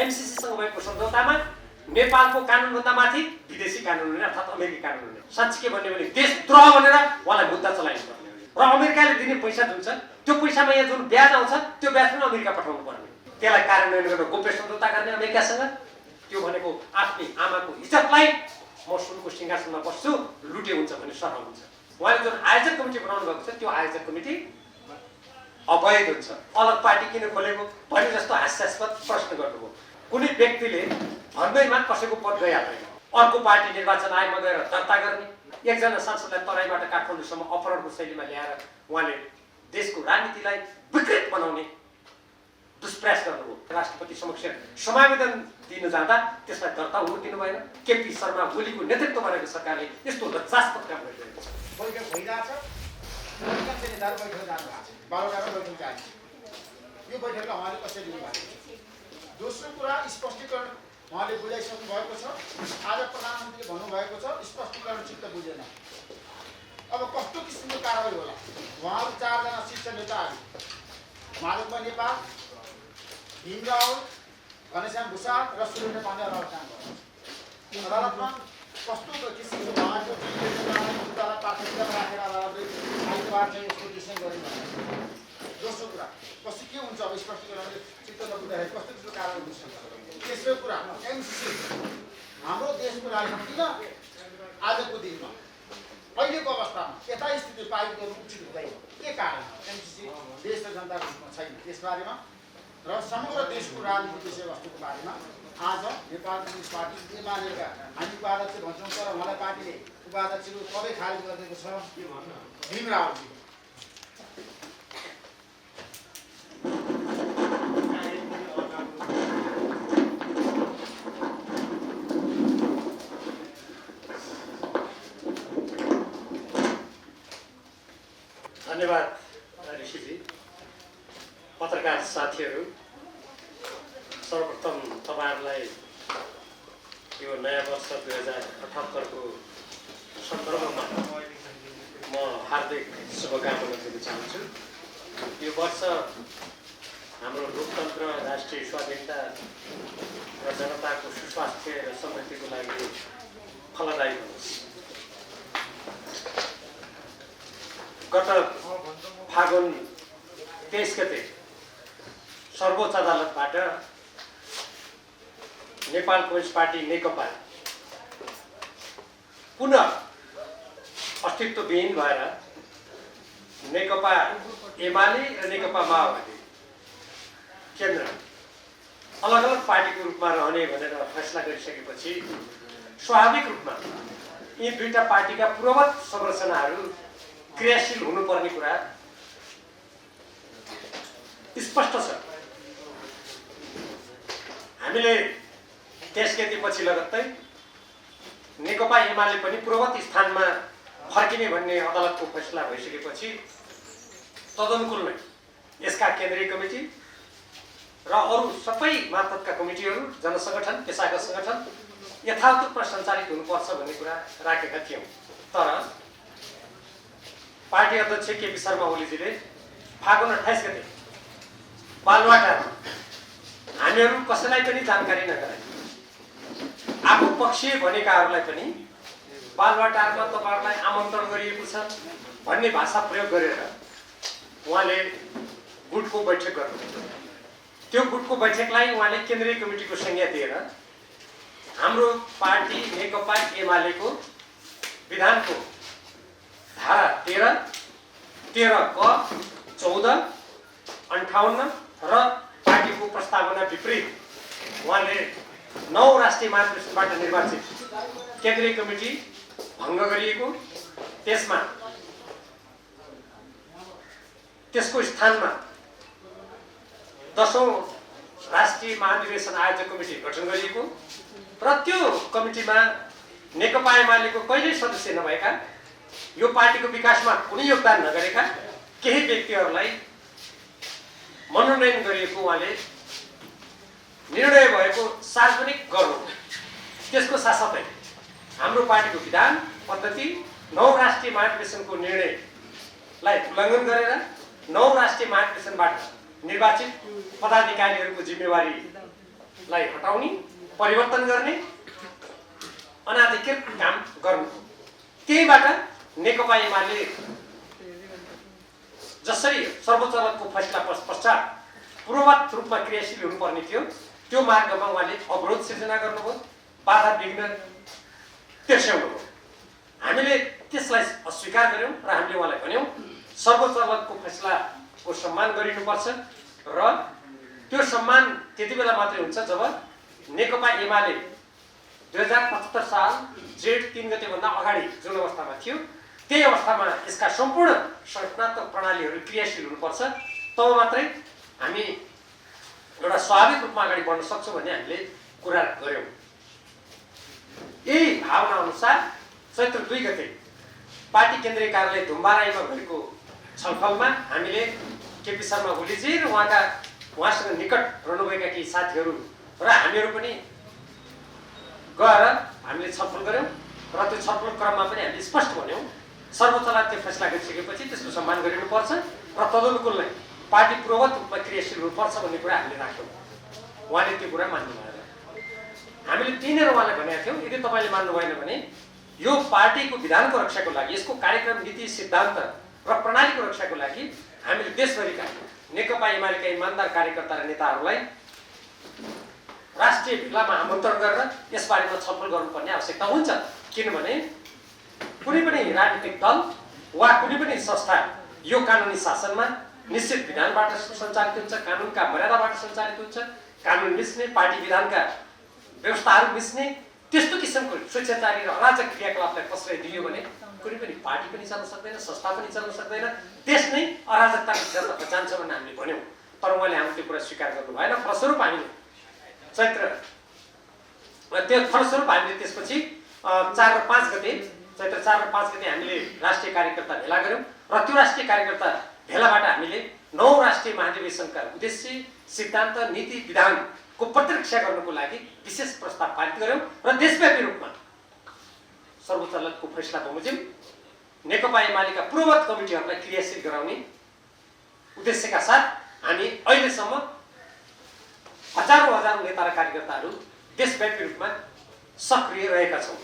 एमसीसीसँग भएको सम्झौतामा नेपालको कानुनभन्दा माथि विदेशी कानुन हुने अर्थात् अमेरिकी कानुन हुने। साँच्चै के भन्ने भने देशद्रोह भनेर उहाँलाई मुद्दा चलाइनु पर्ने र अमेरिकाले दिने पैसा जुन छ त्यो पैसामा यहाँ जुन ब्याज आउँछ त्यो ब्याज पनि अमेरिका पठाउनु पर्ने। त्यसलाई कार्यान्वयन गर्न गोप्य सम्झौता गर्ने अमेरिकासँग। त्यो भनेको आफ्नै आमाको इज्जतलाई म सुनको सिंहासनमा बस्छु लुटे हुन्छ भने सरह हुन्छ। उहाँले जुन आयोजक कमिटी बनाउनु भएको छ त्यो आयोजक कमिटी अवैध हुन्छ। अलग पार्टी किन खोलेको भने जस्तो हास्यास्पद प्रश्न गर्नुभयो। कुनै व्यक्तिले भन्दैमा कसैको पद गइहाल्दैन। अर्को पार्टी निर्वाचन आयोगमा गएर दर्ता गर्ने, एकजना सांसदलाई तराईबाट काठमाडौँसम्म अपहरणको शैलीमा ल्याएर उहाँले देशको राजनीतिलाई विकृत बनाउने दुष्प्रयास गर्नुभयो। राष्ट्रपति समक्ष समावेदन दिन जाँदा त्यसलाई दर्ता हुनु दिनु भएन। केपी शर्मा ओलीको नेतृत्वमा रहेको सरकारले यस्तो लज्जास्पद काम गरिरहेको छ। बैठक भइरहेछ, नेताहरू बैठक जानु भएको छ, 12वटा बैठक जान्छ। यो बैठकलाई उहाँले कसरी लिनुभएको छ? दोस्रो कुरा स्पष्टीकरण उहाँले बुझाइसक्नु भएको छ। आज प्रधानमन्त्रीले भन्नुभएको छ स्पष्टीकरण चित्त बुझेन। अब कस्तो किसिमको कारवाही होला? उहाँहरू 4 जना शीर्ष नेताहरू माधव नेपाल, भीम रावल, घनश्याम भूषाल र सुरेन्द्र पाण्डेलाई काम गर्छ। अदालतमा कस्तो किसिमको उहाँको मुद्दालाई प्राथमिकतामा राखेर अदालतले आइतबार चाहिँ यसको डिसिसन गरिन्छ। दोस्रो कुरा कस्तो के हुन्छ? अब स्पष्टीकरणले चित्त नबुझ्दाखेरि कस्तो किसिमको कारवाही हुन्छ? तेस्रो कुरा एमसीसी हाम्रो देशको लागि किन आजको दिनमा अहिलेको अवस्थामा यता स्थिति पारित गर्नु उचित हुँदैन? के कारण एमसीसी देश र जनताको हितमा छैन? त्यसबारेमा र समग्र देशको राजनीतिक विषयवस्तुको बारेमा आज नेपाल कम्युनिस्ट पार्टी एमालेका हामी उपाध्यक्ष भन्छौँ तर उहाँलाई पार्टीले उपाध्यक्षको कबै खारेज गरिदिएको छ। भीम रावलजी धन्यवाद ऋषिजी। पत्रकार साथीहरू, सर्वप्रथम तपाईहरुलाई यो नयाँ वर्ष 2078 को सन्दर्भमा म हार्दिक शुभकामना दिन चाहन्छु। यो वर्ष हाम्रो लोकतन्त्र, राष्ट्रिय स्वाधीनता र जनताको सुस्वास्थ्य र समृद्धिको लागि फलदायी होस्। गत फागुन 23 गते सर्वोच्च अदालतबाट नेपाल कम्युनिस्ट पार्टी नेकपा पुनः अस्तित्वविहीन भएर नेकपा एमाले र नेकपा माओवादी केन्द्र अलग अलग पार्टीको रूपमा रहने भनेर फैसला गरिसकेपछि स्वाभाविक रूपमा यी दुईटा पार्टीका पूर्ववत संरचनाहरू क्रियाशील हुनुपर्ने कुरा स्पष्ट छ। हामीले 23 गते पछि लगत्तै नेकपा एमाले पनि पूर्ववत स्थानमा फर्किने भन्ने अदालतको फैसला भइसकेपछि तदनुकूल नै यसका केन्द्रीय कमिटी र अरू सबै मातहतका कमिटीहरू, जनसङ्गठन, पेसागत सङ्गठन यथावत रूपमा सञ्चालित हुनुपर्छ भन्ने कुरा राखेका थियौँ। तर पार्टी अध्यक्ष केपी शर्मा ओलीजीले फागुन 28 गते बालुवाटारमा हामीहरू कसैलाई पनि जानकारी नगराई आफू पक्षीय भनेकाहरूलाई पनि बालुवाटारमा तपाईहरुलाई आमन्त्रण गरिएको छ भन्ने भाषा प्रयोग गरेर उहाँले गुटको बैठक गर्नुभयो। त्यो गुटको बैठकलाई उहाँले केन्द्रीय कमिटीको संज्ञा दिएर हाम्रो पार्टी नेकपा एमालेको विधानको धारा 13, 13 क, 14, 58 र पार्टीको प्रस्तावना विपरीत उहाँले 9 राष्ट्रिय महाधिवेशनबाट निर्वाचित केन्द्रीय कमिटी भङ्ग गरिएको, त्यसको स्थानमा 10औं राष्ट्रिय महाधिवेशन आयोजक कमिटी गठन गरिएको र त्यो कमिटीमा नेकपा एमालेको कहिल्यै सदस्य नभएका, यो पार्टीको विकासमा कुनै योगदान नगरेका केही व्यक्तिहरूलाई मनोनयन गरिएको उहाँले निर्णय भएको सार्वजनिक गर्नु। त्यसको साथसाथै हाम्रो पार्टीको विधान पद्धति 9 राष्ट्रिय महाधिवेशनको निर्णयलाई उल्लङ्घन गरेर 9 राष्ट्रिय महाधिवेशनबाट निर्वाचित पदाधिकारीहरूको जिम्मेवारी लाई हटाउने, परिवर्तन गर्ने, अनाधिकृत काम गर्नु। त्यहीबाट नेकपा एमाले जसरी सर्वोच्च अदालतको फैसला पश्चात पूर्ववत रूपमा क्रियाशील हुनुपर्ने थियो, त्यो मार्गमा उहाँले अवरोध सिर्जना गर्नुभयो, बाधा विघ्न तिर्स्याउनुभयो। हामीले त्यसलाई अस्वीकार गर्यौं र हामीले उहाँलाई भन्यौं सर्वोच्च अदालतको फैसलाको सम्मान गरिनुपर्छ र त्यो सम्मान त्यति बेला मात्रै हुन्छ जब नेकपा एमाले 2075 साल जेठ 3 गते भन्दा अगाडि जुन अवस्थामा थियो त्यही अवस्थामा यसका सम्पूर्ण संरचनात्मक प्रणालीहरू क्रियाशील हुनुपर्छ, तब मात्रै हामी एउटा स्वाभाविक रूपमा अगाडि बढ्न सक्छौं भन्ने हामीले कुरा गर्यौं। यही भावना अनुसार चैत्र 2 गते पार्टी केन्द्रीय कार्यालय धुम्बाराईमा भएको छलफलमा हामीले केपी शर्मा ओलीजी र उहाँसँग निकट रहनुभएका केही साथीहरू र हामीहरू पनि गएर हामीले छलफल गर्यौं र त्यो छलफल क्रममा पनि हामीले स्पष्ट भन्यौं सर्वोच्च अदालतले फैसला गरिसकेपछि त्यसको सम्मान गरिनुपर्छ र तदनुकूल नै पार्टी पूर्ववत रूपमा क्रियाशील हुनुपर्छ भन्ने कुरा हामीले राख्यौं। उहाँले त्यो कुरा मान्नु भएन। हामीले त्यहीँनिर उहाँलाई भनेका थियौं यदि तपाईँले मान्नु भएन भने यो पार्टीको विधानको रक्षाको लागि, यसको कार्यक्रम, नीति, सिद्धान्त र प्रणालीको रक्षाको लागि हामीले देशभरिका नेकपा एमालेका इमानदार कार्यकर्ता र नेताहरूलाई राष्ट्रिय भेलामा आमन्त्रण गरेर यसबारेमा छलफल गर्नुपर्ने आवश्यकता हुन्छ। किनभने कुनै पनि राजनीतिक दल वा कुनै पनि संस्था यो कानुनी शासनमा निश्चित विधानबाट सञ्चालित हुन्छ, कानुनका मर्यादाबाट सञ्चालित हुन्छ, कानुन मिच्ने, पार्टी विधानका व्यवस्थाहरू मिच्ने त्यस्तो किसिमको स्वेच्छाचारी र अराजक क्रियाकलापलाई प्रश्रय दियो भने कुनै पनि पार्टी पनि चल्न सक्दैन, संस्था पनि चल्न सक्दैन, देश नै अराजकताको दिशातर्फ जान्छ भनेर हामीले भन्यौं। तर उहाँले हाम्रो त्यो कुरा स्वीकार गर्नु भएन। फलस्वरूप हामीले त्यसपछि 4 र 5 गते चैत्र 4 र 5 गते हामीले राष्ट्रिय कार्यकर्ता भेला गर्यौं र त्यो राष्ट्रिय कार्यकर्ता भेलाबाट हामीले 9 राष्ट्रिय महाधिवेशनका उद्देश्य, सिद्धान्त, नीति, विधानको प्रतिरक्षा गर्नको लागि विशेष प्रस्ताव पारित गर्यौं र देशव्यापी रूपमा सर्वोच्च अदालतको फैसला बमोजिम नेकपा एमालेका पूर्ववत कमिटीहरूलाई क्रियाशील गराउने उद्देश्यका साथ हामी अहिलेसम्म हजारौं नेता र कार्यकर्ताहरू देशव्यापी रूपमा सक्रिय रहेका छौं।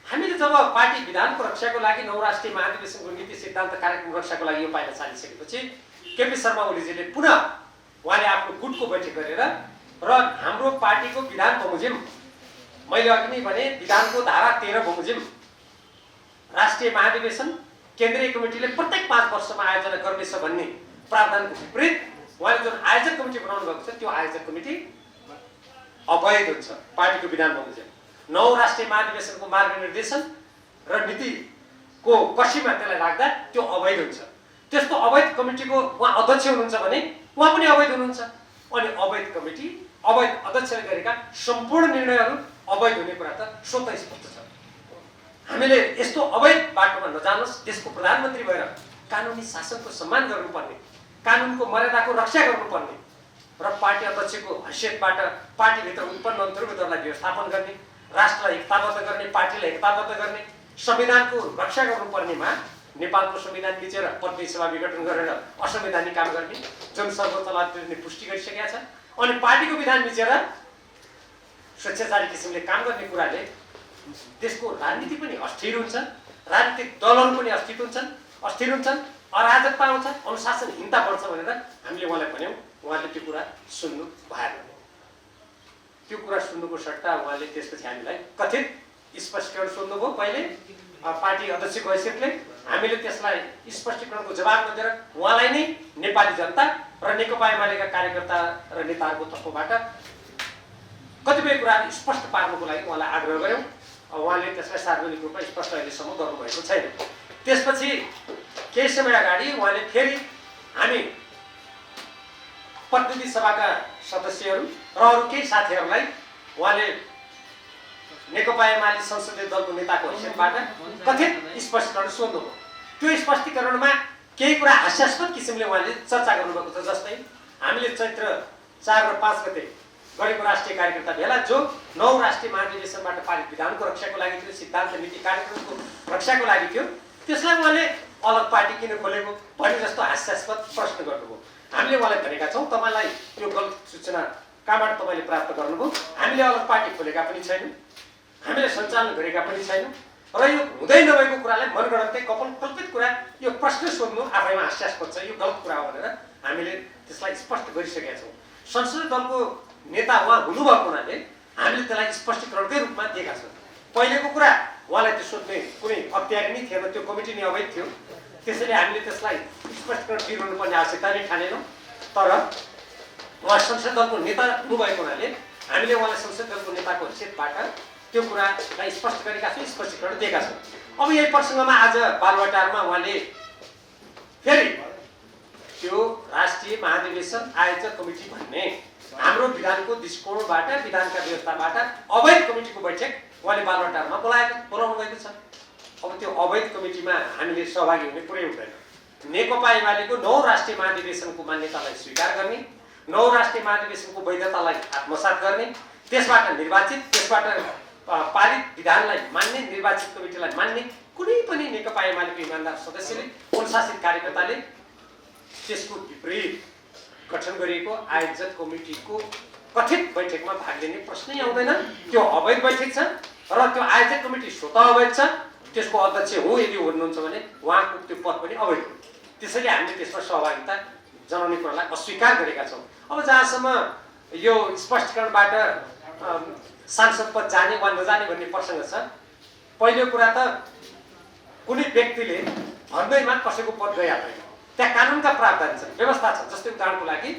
हामीले जब पार्टी विधानको रक्षाको लागि 9 राष्ट्रिय महाधिवेशनको नीति, सिद्धान्त, कार्यक्रम रक्षाको लागि यो पाइला चालिसकेपछि केपी शर्मा ओलीजीले पुनः उहाँले आफ्नो गुटको बैठक गरेर र हाम्रो पार्टीको विधान बमोजिम, मैले अघि नै भने विधानको धारा 13 बमोजिम राष्ट्रिय महाधिवेशन केन्द्रीय कमिटीले प्रत्येक 5 वर्षमा आयोजना गर्नेछ भन्ने प्रावधानको विपरीत उहाँले जुन आयोजक कमिटी बनाउनु भएको छ त्यो आयोजक कमिटी अवैध हुन्छ। पार्टीको विधान बमोजिम 9 राष्ट्रिय महाधिवेशनको मार्गनिर्देशन र नीतिको कसीमा त्यसलाई राख्दा त्यो अवैध हुन्छ। त्यस्तो अवैध कमिटीको उहाँ अध्यक्ष हुनुहुन्छ भने उहाँ पनि अवैध हुनुहुन्छ। अनि अवैध कमिटी, अवैध अध्यक्षले गरेका सम्पूर्ण निर्णयहरू अवैध हुने कुरा त स्वतः स्पष्ट छ। हामीले यस्तो अवैध बाटोमा नजानुहोस्, देशको प्रधानमन्त्री भएर कानुनी शासनको सम्मान गर्नुपर्ने, कानुनको मर्यादाको रक्षा गर्नुपर्ने र पार्टी अध्यक्षको हैसियतबाट पार्टीभित्र उत्पन्न अन्तर्गतहरूलाई व्यवस्थापन गर्ने, राष्ट्रलाई एकताबद्ध गर्ने, पार्टीलाई एकताबद्ध गर्ने, संविधानको रक्षा गर्नुपर्नेमा नेपालको संविधान मिचेर प्रतिनिधि सभा विघटन गरेर असंवैधानिक काम गर्ने जुन सर्वोच्च अदालतले पुष्टि गरिसकेका छ, अनि पार्टीको विधान मिचेर स्वेच्छाचारी किसिमले काम गर्ने कुराले देशको राजनीति पनि अस्थिर हुन्छ, राजनीतिक दलहरू पनि अस्थिर हुन्छन्, अराजकता आउँछ, अनुशासनहीनता बढ्छ भनेर हामीले उहाँलाई भन्यौं। उहाँले त्यो कुरा सुन्नु भएन। त्यो कुरा सुन्नुको सट्टा उहाँले त्यसपछि हामीलाई कथित स्पष्टीकरण सोध्नुभयो। पहिले पार्टी अध्यक्षको हैसियतले हामीले त्यसलाई स्पष्टीकरणको जवाब नदिएर उहाँलाई नै नेपाली जनता र नेकपा एमालेका कार्यकर्ता र नेताहरूको तर्फबाट कतिपय कुराहरू स्पष्ट पार्नुको लागि उहाँलाई आग्रह गर्यौं। उहाँले त्यसलाई सार्वजनिक रूपमा स्पष्ट अहिलेसम्म गर्नुभएको छैन। त्यसपछि केही समय अगाडि उहाँले फेरि हामी प्रतिनिधि सभाका सदस्यहरू र अरू केही साथीहरूलाई उहाँले नेकपा एमाले संसदीय दलको नेताको हैसियतबाट कथित स्पष्टीकरण सोध्नुभयो। त्यो स्पष्टीकरणमा केही कुरा हास्यास्पद किसिमले उहाँले चर्चा गर्नुभएको छ। जस्तै हामीले चैत्र 4 र 5 गते गरेको राष्ट्रिय कार्यकर्ता भेला जो 9 राष्ट्रिय महाधिवेशनबाट पारित विधानको रक्षाको लागि थियो, सिद्धान्त, नीति, कार्यक्रमको रक्षाको लागि थियो, त्यसलाई उहाँले अलग पार्टी किन खोलेको भन्ने जस्तो हास्यास्पद प्रश्न गर्नुभयो। हामीले उहाँलाई भनेका छौं तपाईलाई त्यो गलत सूचना कहाँबाट तपाईँले प्राप्त गर्नुभयो? हामीले अलग पार्टी खोलेका पनि छैनौँ, हामीले सञ्चालन गरेका पनि छैनौँ र यो हुँदै नभएको कुरालाई मनगढन्तै कल्पित कुरा यो प्रश्न सोध्नु आफैमा हास्यास्पद छ, यो गलत कुरा हो भनेर हामीले त्यसलाई स्पष्ट गरिसकेका छौँ। संसदीय दलको नेता उहाँ हुनुभएको हुनाले हामीले त्यसलाई स्पष्टीकरणकै रूपमा दिएका छौँ। पहिलेको कुरा उहाँलाई त्यो सोध्ने कुनै अख्तियारी नै थिएन, त्यो कमिटी नै अवैध थियो, त्यसैले हामीले त्यसलाई स्पष्टीकरण दिइरहनु पर्ने आवश्यकता नै ठानेनौँ। तर उहाँ संसदीय दलको नेता हुनुभएको हुनाले हामीले उहाँलाई संसदीय दलको नेताको हैसियतबाट त्यो कुरालाई स्पष्ट गरेका छौँ, स्पष्टीकरण दिएका छौँ। अब यही प्रसङ्गमा आज बालुवाटारमा उहाँले फेरि त्यो राष्ट्रिय महाधिवेशन आयोजक कमिटी भन्ने हाम्रो विधानको दृष्टिकोणबाट, विधानका व्यवस्थाबाट अवैध कमिटीको बैठक उहाँले बालुवाटारमा बोलाउनु भएको छ। अब त्यो अवैध कमिटीमा हामीले सहभागी हुने कुरै हुँदैन। नेकपा एमालेको 9 राष्ट्रिय महाधिवेशनको मान्यतालाई स्वीकार गर्ने, 9 राष्ट्रिय महाधिवेशनको वैधतालाई आत्मसात गर्ने, त्यसबाट निर्वाचित, त्यसबाट पारित विधानलाई मान्ने, निर्वाचित कमिटीलाई मान्ने कुनै पनि नेकपा एमालेको इमानदार सदस्यले, अनुशासित कार्यकर्ताले त्यसको विपरीत गठन गरिएको आयोजक कमिटीको कथित बैठकमा भाग लिने प्रश्नै आउँदैन। त्यो अवैध बैठक छ र त्यो आयोजक कमिटी स्वतः अवैध छ। त्यसको अध्यक्ष हो यदि हुनुहुन्छ भने उहाँको त्यो पद पनि अवैध हो। त्यसैले हामीले त्यसमा सहभागिता जनाउने कुरालाई अस्वीकार गरेका छौँ। अब जहाँसम्म यो स्पष्टीकरणबाट सांसद पद जाने वा नजाने भन्ने प्रसङ्ग छ, पहिलो कुरा त कुनै व्यक्तिले भन्दैमा कसैको पद गइहाल्दैन, त्यहाँ कानुनका प्रावधान छ, व्यवस्था छ। जस्तै उदाहरणको लागि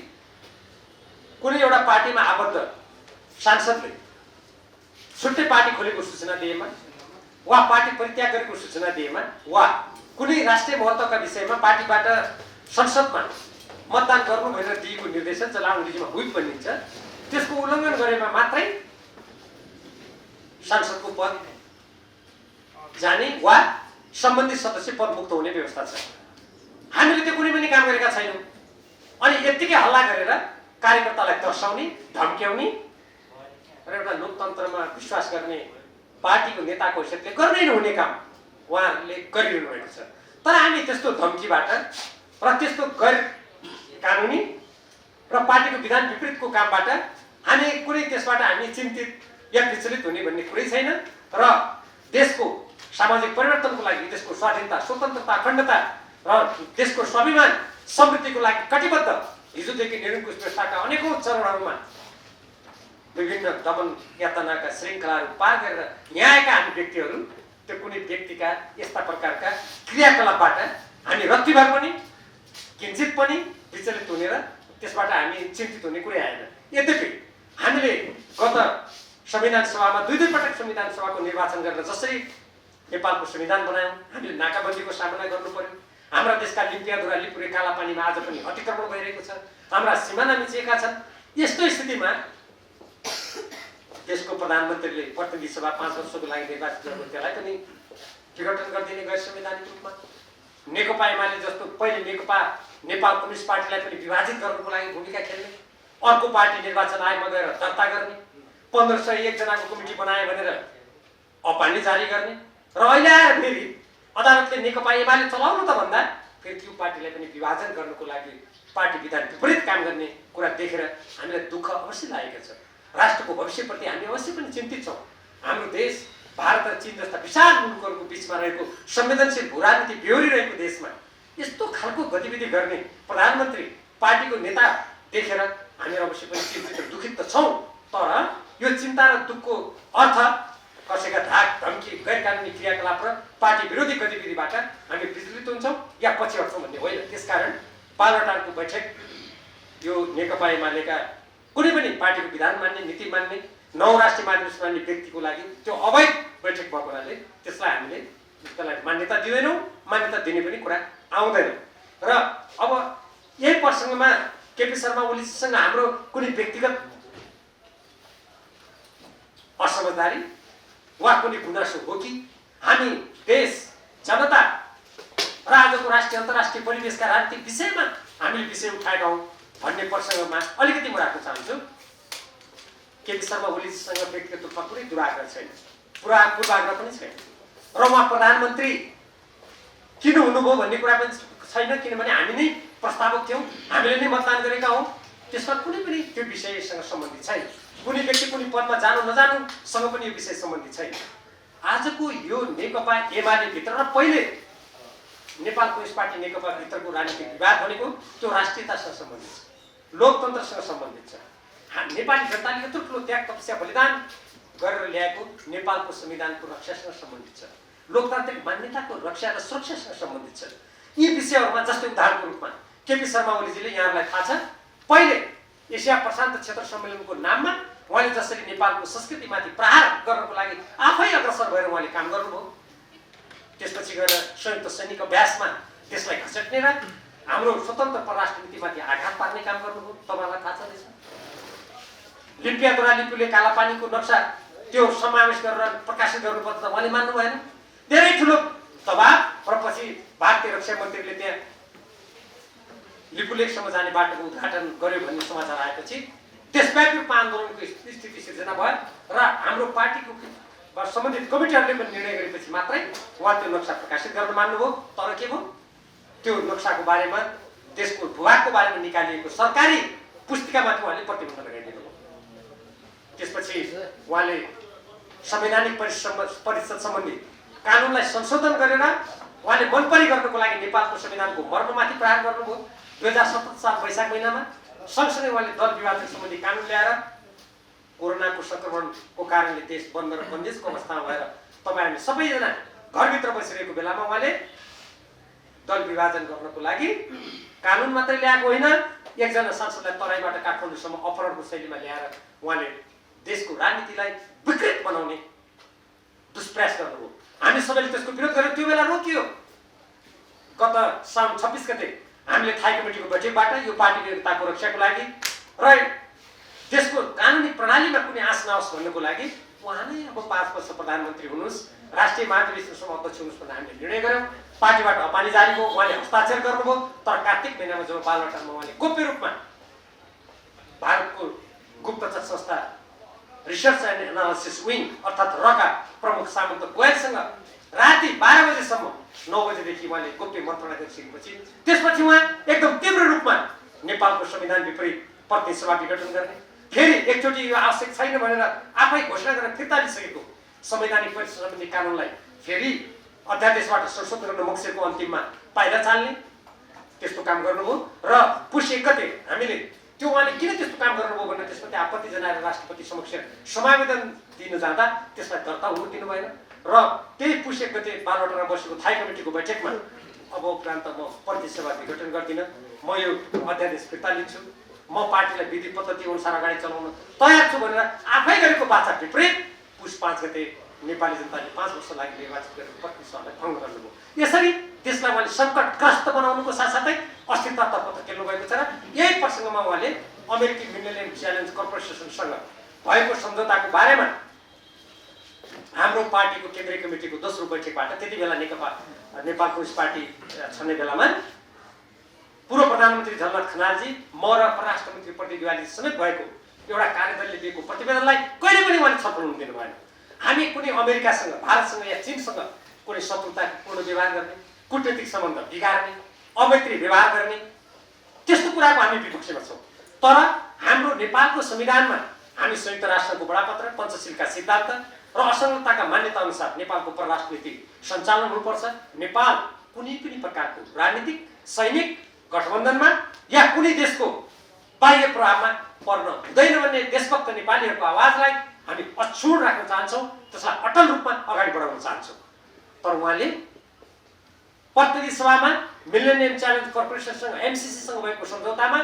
कुनै एउटा पार्टीमा आबद्ध सांसदले छुट्टै पार्टी खोलेको सूचना दिएमा वा पार्टी परित्याग गरेको सूचना दिएमा वा कुनै राष्ट्रिय महत्त्वका विषयमा पार्टीबाट संसदमा मतदान गर्नु भनेर दिएको निर्देशन, जसलाई अङ्ग्रेजीमा व्हिप भनिन्छ, त्यसको उल्लङ्घन गरेमा मात्रै सांसदको पद जाने वा सम्बन्धित सदस्य पदमुक्त हुने व्यवस्था छ। हामीले त्यो कुनै पनि काम गरेका छैनौँ। अनि यत्तिकै हल्ला गरेर कार्यकर्तालाई तर्साउने, धम्क्याउने र एउटा लोकतन्त्रमा विश्वास गर्ने पार्टीको नेताको हैसियतले गर्नै नहुने काम उहाँहरूले गरिरहनु भएको छ। तर हामी त्यस्तो धम्कीबाट र त्यस्तो गैर कानुनी र पार्टीको विधान विपरीतको कामबाट हामी कुनै त्यसबाट हामी चिन्तित या विचलित हुने भन्ने कुरै छैन र देशको सामाजिक परिवर्तनको लागि, देशको स्वाधीनता, स्वतन्त्रता, अखण्डता र देशको स्वाभिमान समृद्धिको लागि कटिबद्ध हिजोदेखि निरङ्कुश व्यवस्थाका अनेकौँ चरणहरूमा विभिन्न दमन यातनाका श्रृङ्खलाहरू पार गरेर यहाँ आएका हामी व्यक्तिहरू त्यो कुनै व्यक्तिका यस्ता प्रकारका क्रियाकलापबाट हामी रत्तिभर पनि किञ्चित पनि विचलित हुने र त्यसबाट हामी चिन्तित हुने कुरै आएन। यद्यपि हामीले गत संविधान सभामा दुई पटक संविधान सभाको निर्वाचन गरेर जसरी नेपालको संविधान बनायौँ, हामीले नाकाबन्दीको सामना गर्नु पर्यो। हाम्रा देशका लिम्पियाधुरा लिपुरे कालापानीमा आज पनि अतिक्रमण भइरहेको छ, हाम्रा सिमाना मिचिएका छन्। यस्तो स्थितिमा देशको प्रधानमन्त्रीले प्रतिनिधि सभा 5 वर्षको लागि निर्वाचित गर्नु, त्यसलाई पनि विघटन गरिदिने गैर संवैधानिक रूपमा नेकपा एमाले जस्तो पहिले नेपाल कम्युनिस्ट पार्टीलाई पनि विभाजित गर्नुको लागि भूमिका खेल्ने, अर्को पार्टी निर्वाचन आयोगमा गएर दर्ता गर्ने, 1501 जनाको कमिटी बनाए भनेर अपानी जारी गर्ने र अहिले आएर फेरि अदालतले नेकपा एमाले चलाउनु त भन्दा फेरि त्यो पार्टीलाई पनि विभाजन गर्नुको लागि पार्टी विधान विपरीत काम गर्ने कुरा देखेर हामीलाई दुःख अवश्य लागेको छ। राष्ट्रको भविष्यप्रति हामी अवश्य पनि चिन्तित छौँ। हाम्रो देश भारत र चीन जस्ता विशाल मुलुकहरूको बिचमा रहेको संवेदनशील भूराजनीति बेहोरिरहेको देशमा यस्तो खालको गतिविधि गर्ने प्रधानमन्त्री, पार्टीको नेता देखेर हामी अवश्य पनि चिन्तित र दुखित त छौँ। तर यो चिन्ता र दुःखको अर्थ कसैका धाक, धम्की, गैर कानुनी क्रियाकलाप र पार्टी विरोधी गतिविधिबाट हामी विचलित हुन्छौँ या पछि हट्छौँ भन्ने होइन। त्यसकारण बालुवाटारको बैठक यो नेकपा एमालेका कुनै पनि पार्टीको विधान मान्ने, नीति मान्ने, 9 राष्ट्रिय महाधिवेशन मान्ने व्यक्तिको लागि त्यो अवैध बैठक भएको हुनाले त्यसलाई हामीले त्यसलाई मान्यता दिँदैनौँ, मान्यता दिने पनि कुरा आउँदैन। र अब यही प्रसङ्गमा केपी शर्मा ओलीसँग हाम्रो कुनै व्यक्तिगत असमझदारी वा कुनै गुनासो हो कि हामी देश, जनता र आजको राष्ट्रिय अन्तर्राष्ट्रिय परिवेशका राजनीतिक विषयमा हामीले विषय उठाएका हौँ भन्ने प्रसङ्गमा अलिकति म राख्न चाहन्छु। केपी शर्मा ओलीसँग व्यक्तिगत रूपमा कुनै दुराग्रह छैन, पूर्वाग्रह पनि छैन र उहाँ प्रधानमन्त्री किन हुनुभयो भन्ने कुरा पनि छैन, किनभने हामी नै प्रस्तावक थियौँ, हामीले नै मतदान गरेका हौँ त्यसमा कुनै पनि त्यो विषयसँग सम्बन्धित छैन। कुनै व्यक्ति कुनै पदमा जानु नजानुसँग पनि यो विषय सम्बन्धित छैन। आजको यो नेकपा एमाले भित्र र पहिले नेपाल कम्युनिस्ट पार्टी नेकपा भित्रको राजनीतिक विवाद भनेको त्यो राष्ट्रियतासँग सम्बन्धित छ, लोकतन्त्रसँग सम्बन्धित छ। नेपाली जनताले यत्रो ठुलो त्याग तपस्या बलिदान गरेर ल्याएको नेपालको संविधानको रक्षासँग सम्बन्धित छ, लोकतान्त्रिक मान्यताको रक्षा र सुरक्षासँग सम्बन्धित छ। यी विषयहरूमा जस्तै उदाहरणको रूपमा केपी शर्मा ओलीजीले यहाँहरूलाई थाहा छ पहिले एसिया प्रशान्त क्षेत्र सम्मेलनको नाममा उहाँले जसरी नेपालको संस्कृतिमाथि प्रहार गर्नको लागि आफै अग्रसर भएर उहाँले काम गर्नुभयो। त्यसपछि गएर संयुक्त सैनिक अभ्यासमा त्यसलाई घचेट्ने र हाम्रो स्वतन्त्र परराष्ट्र नीतिमाथि आघात पार्ने काम गर्नुभयो। तपाईँलाई थाहा छ लिम्पियाद्वारा लिपुले कालापानीको नक्सा त्यो समावेश गरेर प्रकाशित गर्नुपर्छ त उहाँले मान्नु भएन। धेरै ठुलो दबाब र पछि भारतीय रक्षा मन्त्रीले त्यहाँ लिपुलेकसम्म जाने बाटोको उद्घाटन गर्यो भन्ने समाचार आएपछि देशव्यापी रूपमा आन्दोलनको स्थिति सिर्जना भयो र हाम्रो पार्टीको सम्बन्धित कमिटीहरूले पनि निर्णय गरेपछि मात्रै उहाँ त्यो नक्सा प्रकाशित गर्न मान्नुभयो। तर के भयो, त्यो नक्साको बारेमा देशको भूभागको बारेमा निकालिएको सरकारी पुस्तिकामाथि उहाँले प्रतिबन्ध लगाइदिनु भयो। त्यसपछि उहाँले संवैधानिक परिषद सम्बन्धी कानुनलाई संशोधन गरेर उहाँले मनपरी गर्नको लागि नेपालको संविधानको मर्ममाथि प्रहार गर्नुभयो। 2017 साल वैशाख महिनामा सँगसँगै उहाँले दल विभाजन सम्बन्धी कानुन ल्याएर कोरोनाको संक्रमणको कारणले देश बन्द र बन्दिसको अवस्थामा भएर तपाईँहरूले सबैजना घरभित्र बसिरहेको बेलामा उहाँले दल विभाजन गर्नको लागि कानुन मात्रै ल्याएको होइन, एकजना सांसदलाई तराईबाट काठमाडौँसम्म अपहरणको शैलीमा ल्याएर उहाँले देशको राजनीतिलाई विकृत बनाउने दुष्प्रयास गर्नुभयो। हामी सबैले त्यसको विरोध गरेर त्यो बेला रोकियो। गत साउन 26 गते हामीले थाई कमिटीको बैठकबाट यो पार्टीको एकताको रक्षाको लागि र देशको कानुनी प्रणालीमा कुनै आश नहोस् भन्नको लागि उहाँ नै अब 5 वर्ष प्रधानमन्त्री हुनुहोस्, राष्ट्रिय महाधिवेशनसम्म अध्यक्ष हुनुहोस् भनेर हामीले निर्णय गऱ्यौँ। पार्टीबाट अपानी जारी भयो, उहाँले हस्ताक्षर गर्नुभयो। तर कार्तिक महिनामा जब बालुवाटारमा उहाँले गोप्य रूपमा भारतको गुप्तचर संस्था रिसर्च एन्ड एनालिसिस विङ अर्थात् रका प्रमुख सामन्त गोयलसँग राति 12 बजेसम्म 9 बजेदेखि उहाँले गोप्य मन्त्रणा गरिसकेपछि त्यसपछि उहाँ एकदम तीव्र रूपमा नेपालको संविधान विपरीत प्रतिनिधि सभा विघटन गर्ने, फेरि एकचोटि यो आवश्यक छैन भनेर आफै घोषणा गरेर फिर्ता लिइसकेको संवैधानिक परिषद सम्बन्धी कानुनलाई फेरि अध्यादेशबाट संशोधन गर्न मक्सिरको अन्तिममा पाइला चाल्ने त्यस्तो काम गर्नुभयो। र पुष 1 गते हामीले त्यो उहाँले किन त्यस्तो काम गर्नुभयो भनेर त्यसपछि आपत्ति जनाएर राष्ट्रपति समक्ष समावेदन दिन जाँदा त्यसलाई दर्ता हुनु दिनु भएन। र त्यही पुष 1 गते बालुवाटारमा बसेको थाई कमिटीको बैठकमा अब उपरान्त म प्रतिनिधि सभा विघटन गर्दिनँ, म यो अध्यादेश फिर्ता लिन्छु, म पार्टीलाई विधि पद्धति अनुसार अगाडि चलाउन तयार छु भनेर आफै गरेको बाचा विपरीत पुष 5 गते नेपाली जनताले 5 वर्ष लागि निर्वाचित गरेको प्रतिनिधि सभालाई भङ्ग गर्नुभयो। यसरी देशलाई उहाँले सङ्कटग्रस्त बनाउनुको साथसाथै अस्थिरतातर्फ धकेल्नु भएको छ। र यही प्रसङ्गमा उहाँले अमेरिकी मिलेनियम च्यालेन्ज कर्पोरेसनसँग भएको सम्झौताको बारेमा हाम्रो पार्टीको केन्द्रीय कमिटीको दोस्रो बैठकबाट त्यति बेला नेपाल कम्युनिस्ट पार्टी छन्ने बेलामा पूर्व प्रधानमन्त्री झलनाथ खनालजी, म र परराष्ट्र मन्त्री प्रदीप ग्यावाली समेत भएको एउटा कार्यदलले दिएको प्रतिवेदनलाई कहिले पनि उहाँले छलफल हुन दिनु भएन। हामी कुनै अमेरिकासँग, भारतसँग या चीनसँग कुनै शत्रुतापूर्ण व्यवहार गर्ने, कूटनीतिक सम्बन्ध बिगार्ने, अमैत्री व्यवहार गर्ने त्यस्तो कुराको हामी विपक्षमा छौँ। तर हाम्रो नेपालको संविधानमा हामी संयुक्त राष्ट्रको बडापत्र, पञ्चशीलका सिद्धान्त र असंलग्नताका मान्यता अनुसार नेपालको परराष्ट्र नीति सञ्चालन हुनुपर्छ। नेपाल कुनै पनि प्रकारको राजनीतिक, सैनिक गठबन्धनमा या कुनै देशको बाह्य प्रभावमा पर्न हुँदैन भन्ने देशभक्त नेपालीहरूको आवाजलाई हामी अक्षुण्ण राख्न चाहन्छौँ, त्यसलाई अटल रूपमा अगाडि बढाउन चाहन्छौँ। तर उहाँले प्रतिनिधि सभामा मिलेनियम च्यालेन्ज कर्पोरेसनसँग एमसिसीसँग भएको सम्झौतामा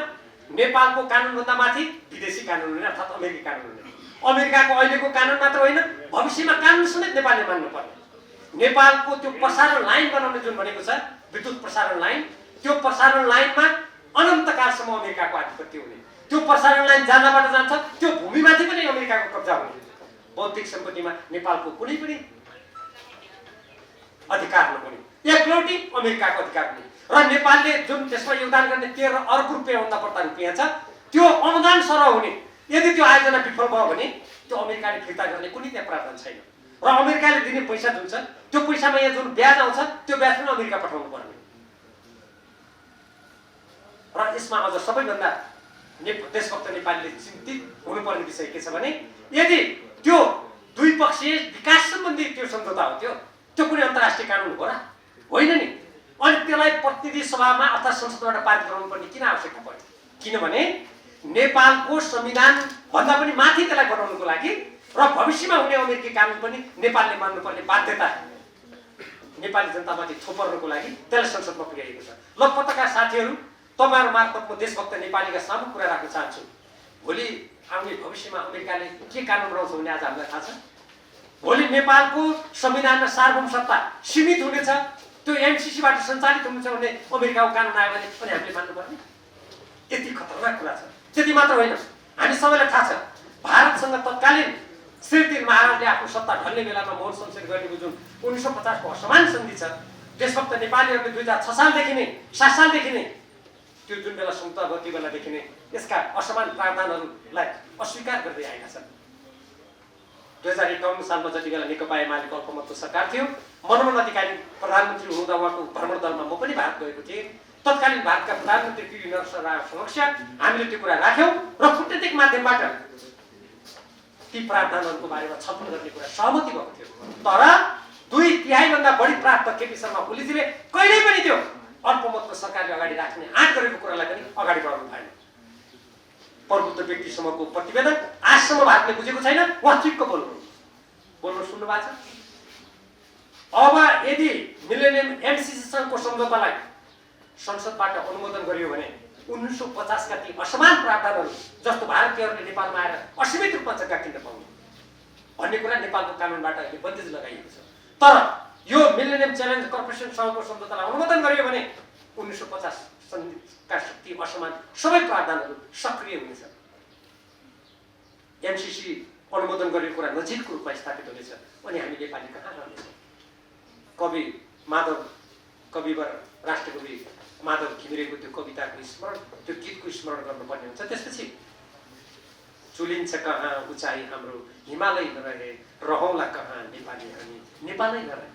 नेपालको कानुनभन्दा माथि विदेशी कानुन हुने अर्थात् अमेरिकी कानुन हुने, अमेरिकाको अहिलेको कानुन मात्र होइन भविष्यमा कानुन समेत नेपालले मान्नुपर्ने, नेपालको त्यो प्रसारण लाइन बनाउने जुन भनेको छ विद्युत प्रसारण लाइन, त्यो प्रसारण लाइनमा अनन्तकालसम्म अमेरिकाको आधिपत्य हुने, त्यो प्रसारण लाइन जाँदाबाट जान्छ त्यो भूमिमाथि पनि अमेरिकाको कब्जा हुने, बौद्धिक सम्पत्तिमा नेपालको कुनै पनि अधिकार नहुने, एकलौटी अमेरिकाको अधिकार हुने र नेपालले जुन त्यसमा योगदान गर्ने 13 अर्ब रुपियाँभन्दा बढ्ता रुपियाँ छ त्यो अनुदान सरह हुने। यदि त्यो आयोजना विफल भयो भने त्यो अमेरिकाले फिर्ता गर्ने कुनै त्यहाँ प्रावधान छैन र अमेरिकाले दिने पैसा जुन छ त्यो पैसामा यहाँ जुन ब्याज आउँछ त्यो ब्याज पनि अमेरिका पठाउनु पर्ने। र यसमा अझ सबैभन्दा देशभक्त नेपालीले चिन्तित हुनुपर्ने विषय के छ भने यदि त्यो द्विपक्षीय विकास सम्बन्धी त्यो सम्झौता हो त्यो कुनै अन्तर्राष्ट्रिय कानुन हो र होइन नि। अनि त्यसलाई प्रतिनिधि सभामा अथवा संसदबाट पारित गराउनुपर्ने किन आवश्यकता पर्यो? किनभने नेपालको संविधान भन्दा पनि माथि त्यसलाई बनाउनुको लागि र भविष्यमा हुने अमेरिकी कानुन पनि नेपालले मान्नुपर्ने बाध्यता नेपाली जनतामाथि थोपर्नुको लागि त्यसलाई संसदमा पुर्याइएको छ। ल पत्रकार साथीहरू, तपाईहरु मार्फत म देशभक्त नेपालीका सामु कुरा राख्न चाहन्छु। भोलि आउने भविष्यमा अमेरिकाले के कानुन बनाउँछ भन्ने आज हामीलाई थाहा छ। भोलि नेपालको संविधानमा सार्वभौम सत्ता सीमित हुनेछ, त्यो एमसीसीबाट सञ्चालित हुनेछ भने अमेरिकाको कानुन आयो भने पनि हामीले मान्नुपर्ने। यति खतरनाक कुरा छ। त्यति मात्र होइन, हामी सबैलाई थाहा छ भारतसँग तत्कालीन श्रीधर महाराजले आफ्नो सत्ता ढल्ने बेलामा मौन संशोधन गरेको जुन 1950 को असमान सन्धि छ, देशभक्त नेपालीहरूले 2006 सालदेखि नै 7 सालदेखि नै त्यो जुन बेला संयुक्त भयो त्यो बेलादेखि नै यसका असमान प्रावधानहरूलाई अस्वीकार गर्दै आएका छन्। 2051 सालमा जति बेला नेकपा एमालेको अल्पमतको सरकार थियो, मनमोहन अधिकारी प्रधानमन्त्री हुँदा उहाँको भ्रमण दलमा म पनि भारत गएको थिएँ। तत्कालीन भारतका प्रधानमन्त्री पी.वी. नरसिंह राव समक्ष हामीले त्यो कुरा राख्यौँ र कूटनीतिक माध्यमबाट ती प्रावधानहरूको बारेमा छलफल गर्ने कुरा सहमति भएको थियो। तर 2/3 भन्दा बढी प्राप्त केपी शर्मा ओलीजीले कहिल्यै पनि त्यो अल्पमतको सरकारले अगाडि राख्ने आँट गरेको कुरालाई पनि अगाडि बढाउनु भएन। प्रबुद्ध व्यक्तिसम्मको प्रतिवेदन आजसम्म भारतले बुझेको छैन। उहाँ चिक्क बोल्नु सुन्नु भएको छ। अब यदि मिलेनियम एमसीसीसँगको सम्झौतालाई संसदबाट अनुमोदन गरियो भने 1950 का ती असमान प्रावधानहरू जस्तो भारतीयहरूले नेपालमा आएर असीमित रूपमा जग्गा किन्न पाउने भन्ने कुरा नेपालको कानुनबाट अहिले बन्देज लगाइएको छ। तर यो मिलेनियम च्यालेन्ज कर्पोरेसन सँगको सम्झौतालाई अनुमोदन गरियो भने 1950 का ती असमान सबै प्रावधानहरू सक्रिय हुनेछ। एमसीसी अनुमोदन गरेको कुरा नजिकको रूपमा स्थापित हुनेछ। अनि हामी नेपाली कहाँ रहनेछौँ? कवि माधव कविवर राष्ट्रकवि माधव घिमिरेको त्यो कविताको स्मरण, त्यो गीतको स्मरण गर्नुपर्ने हुन्छ। त्यसपछि चुलिन्छ कहाँ उचाइ हाम्रो हिमालय नरहे, रहौँला कहाँ नेपाली हामी नेपालै नरहे।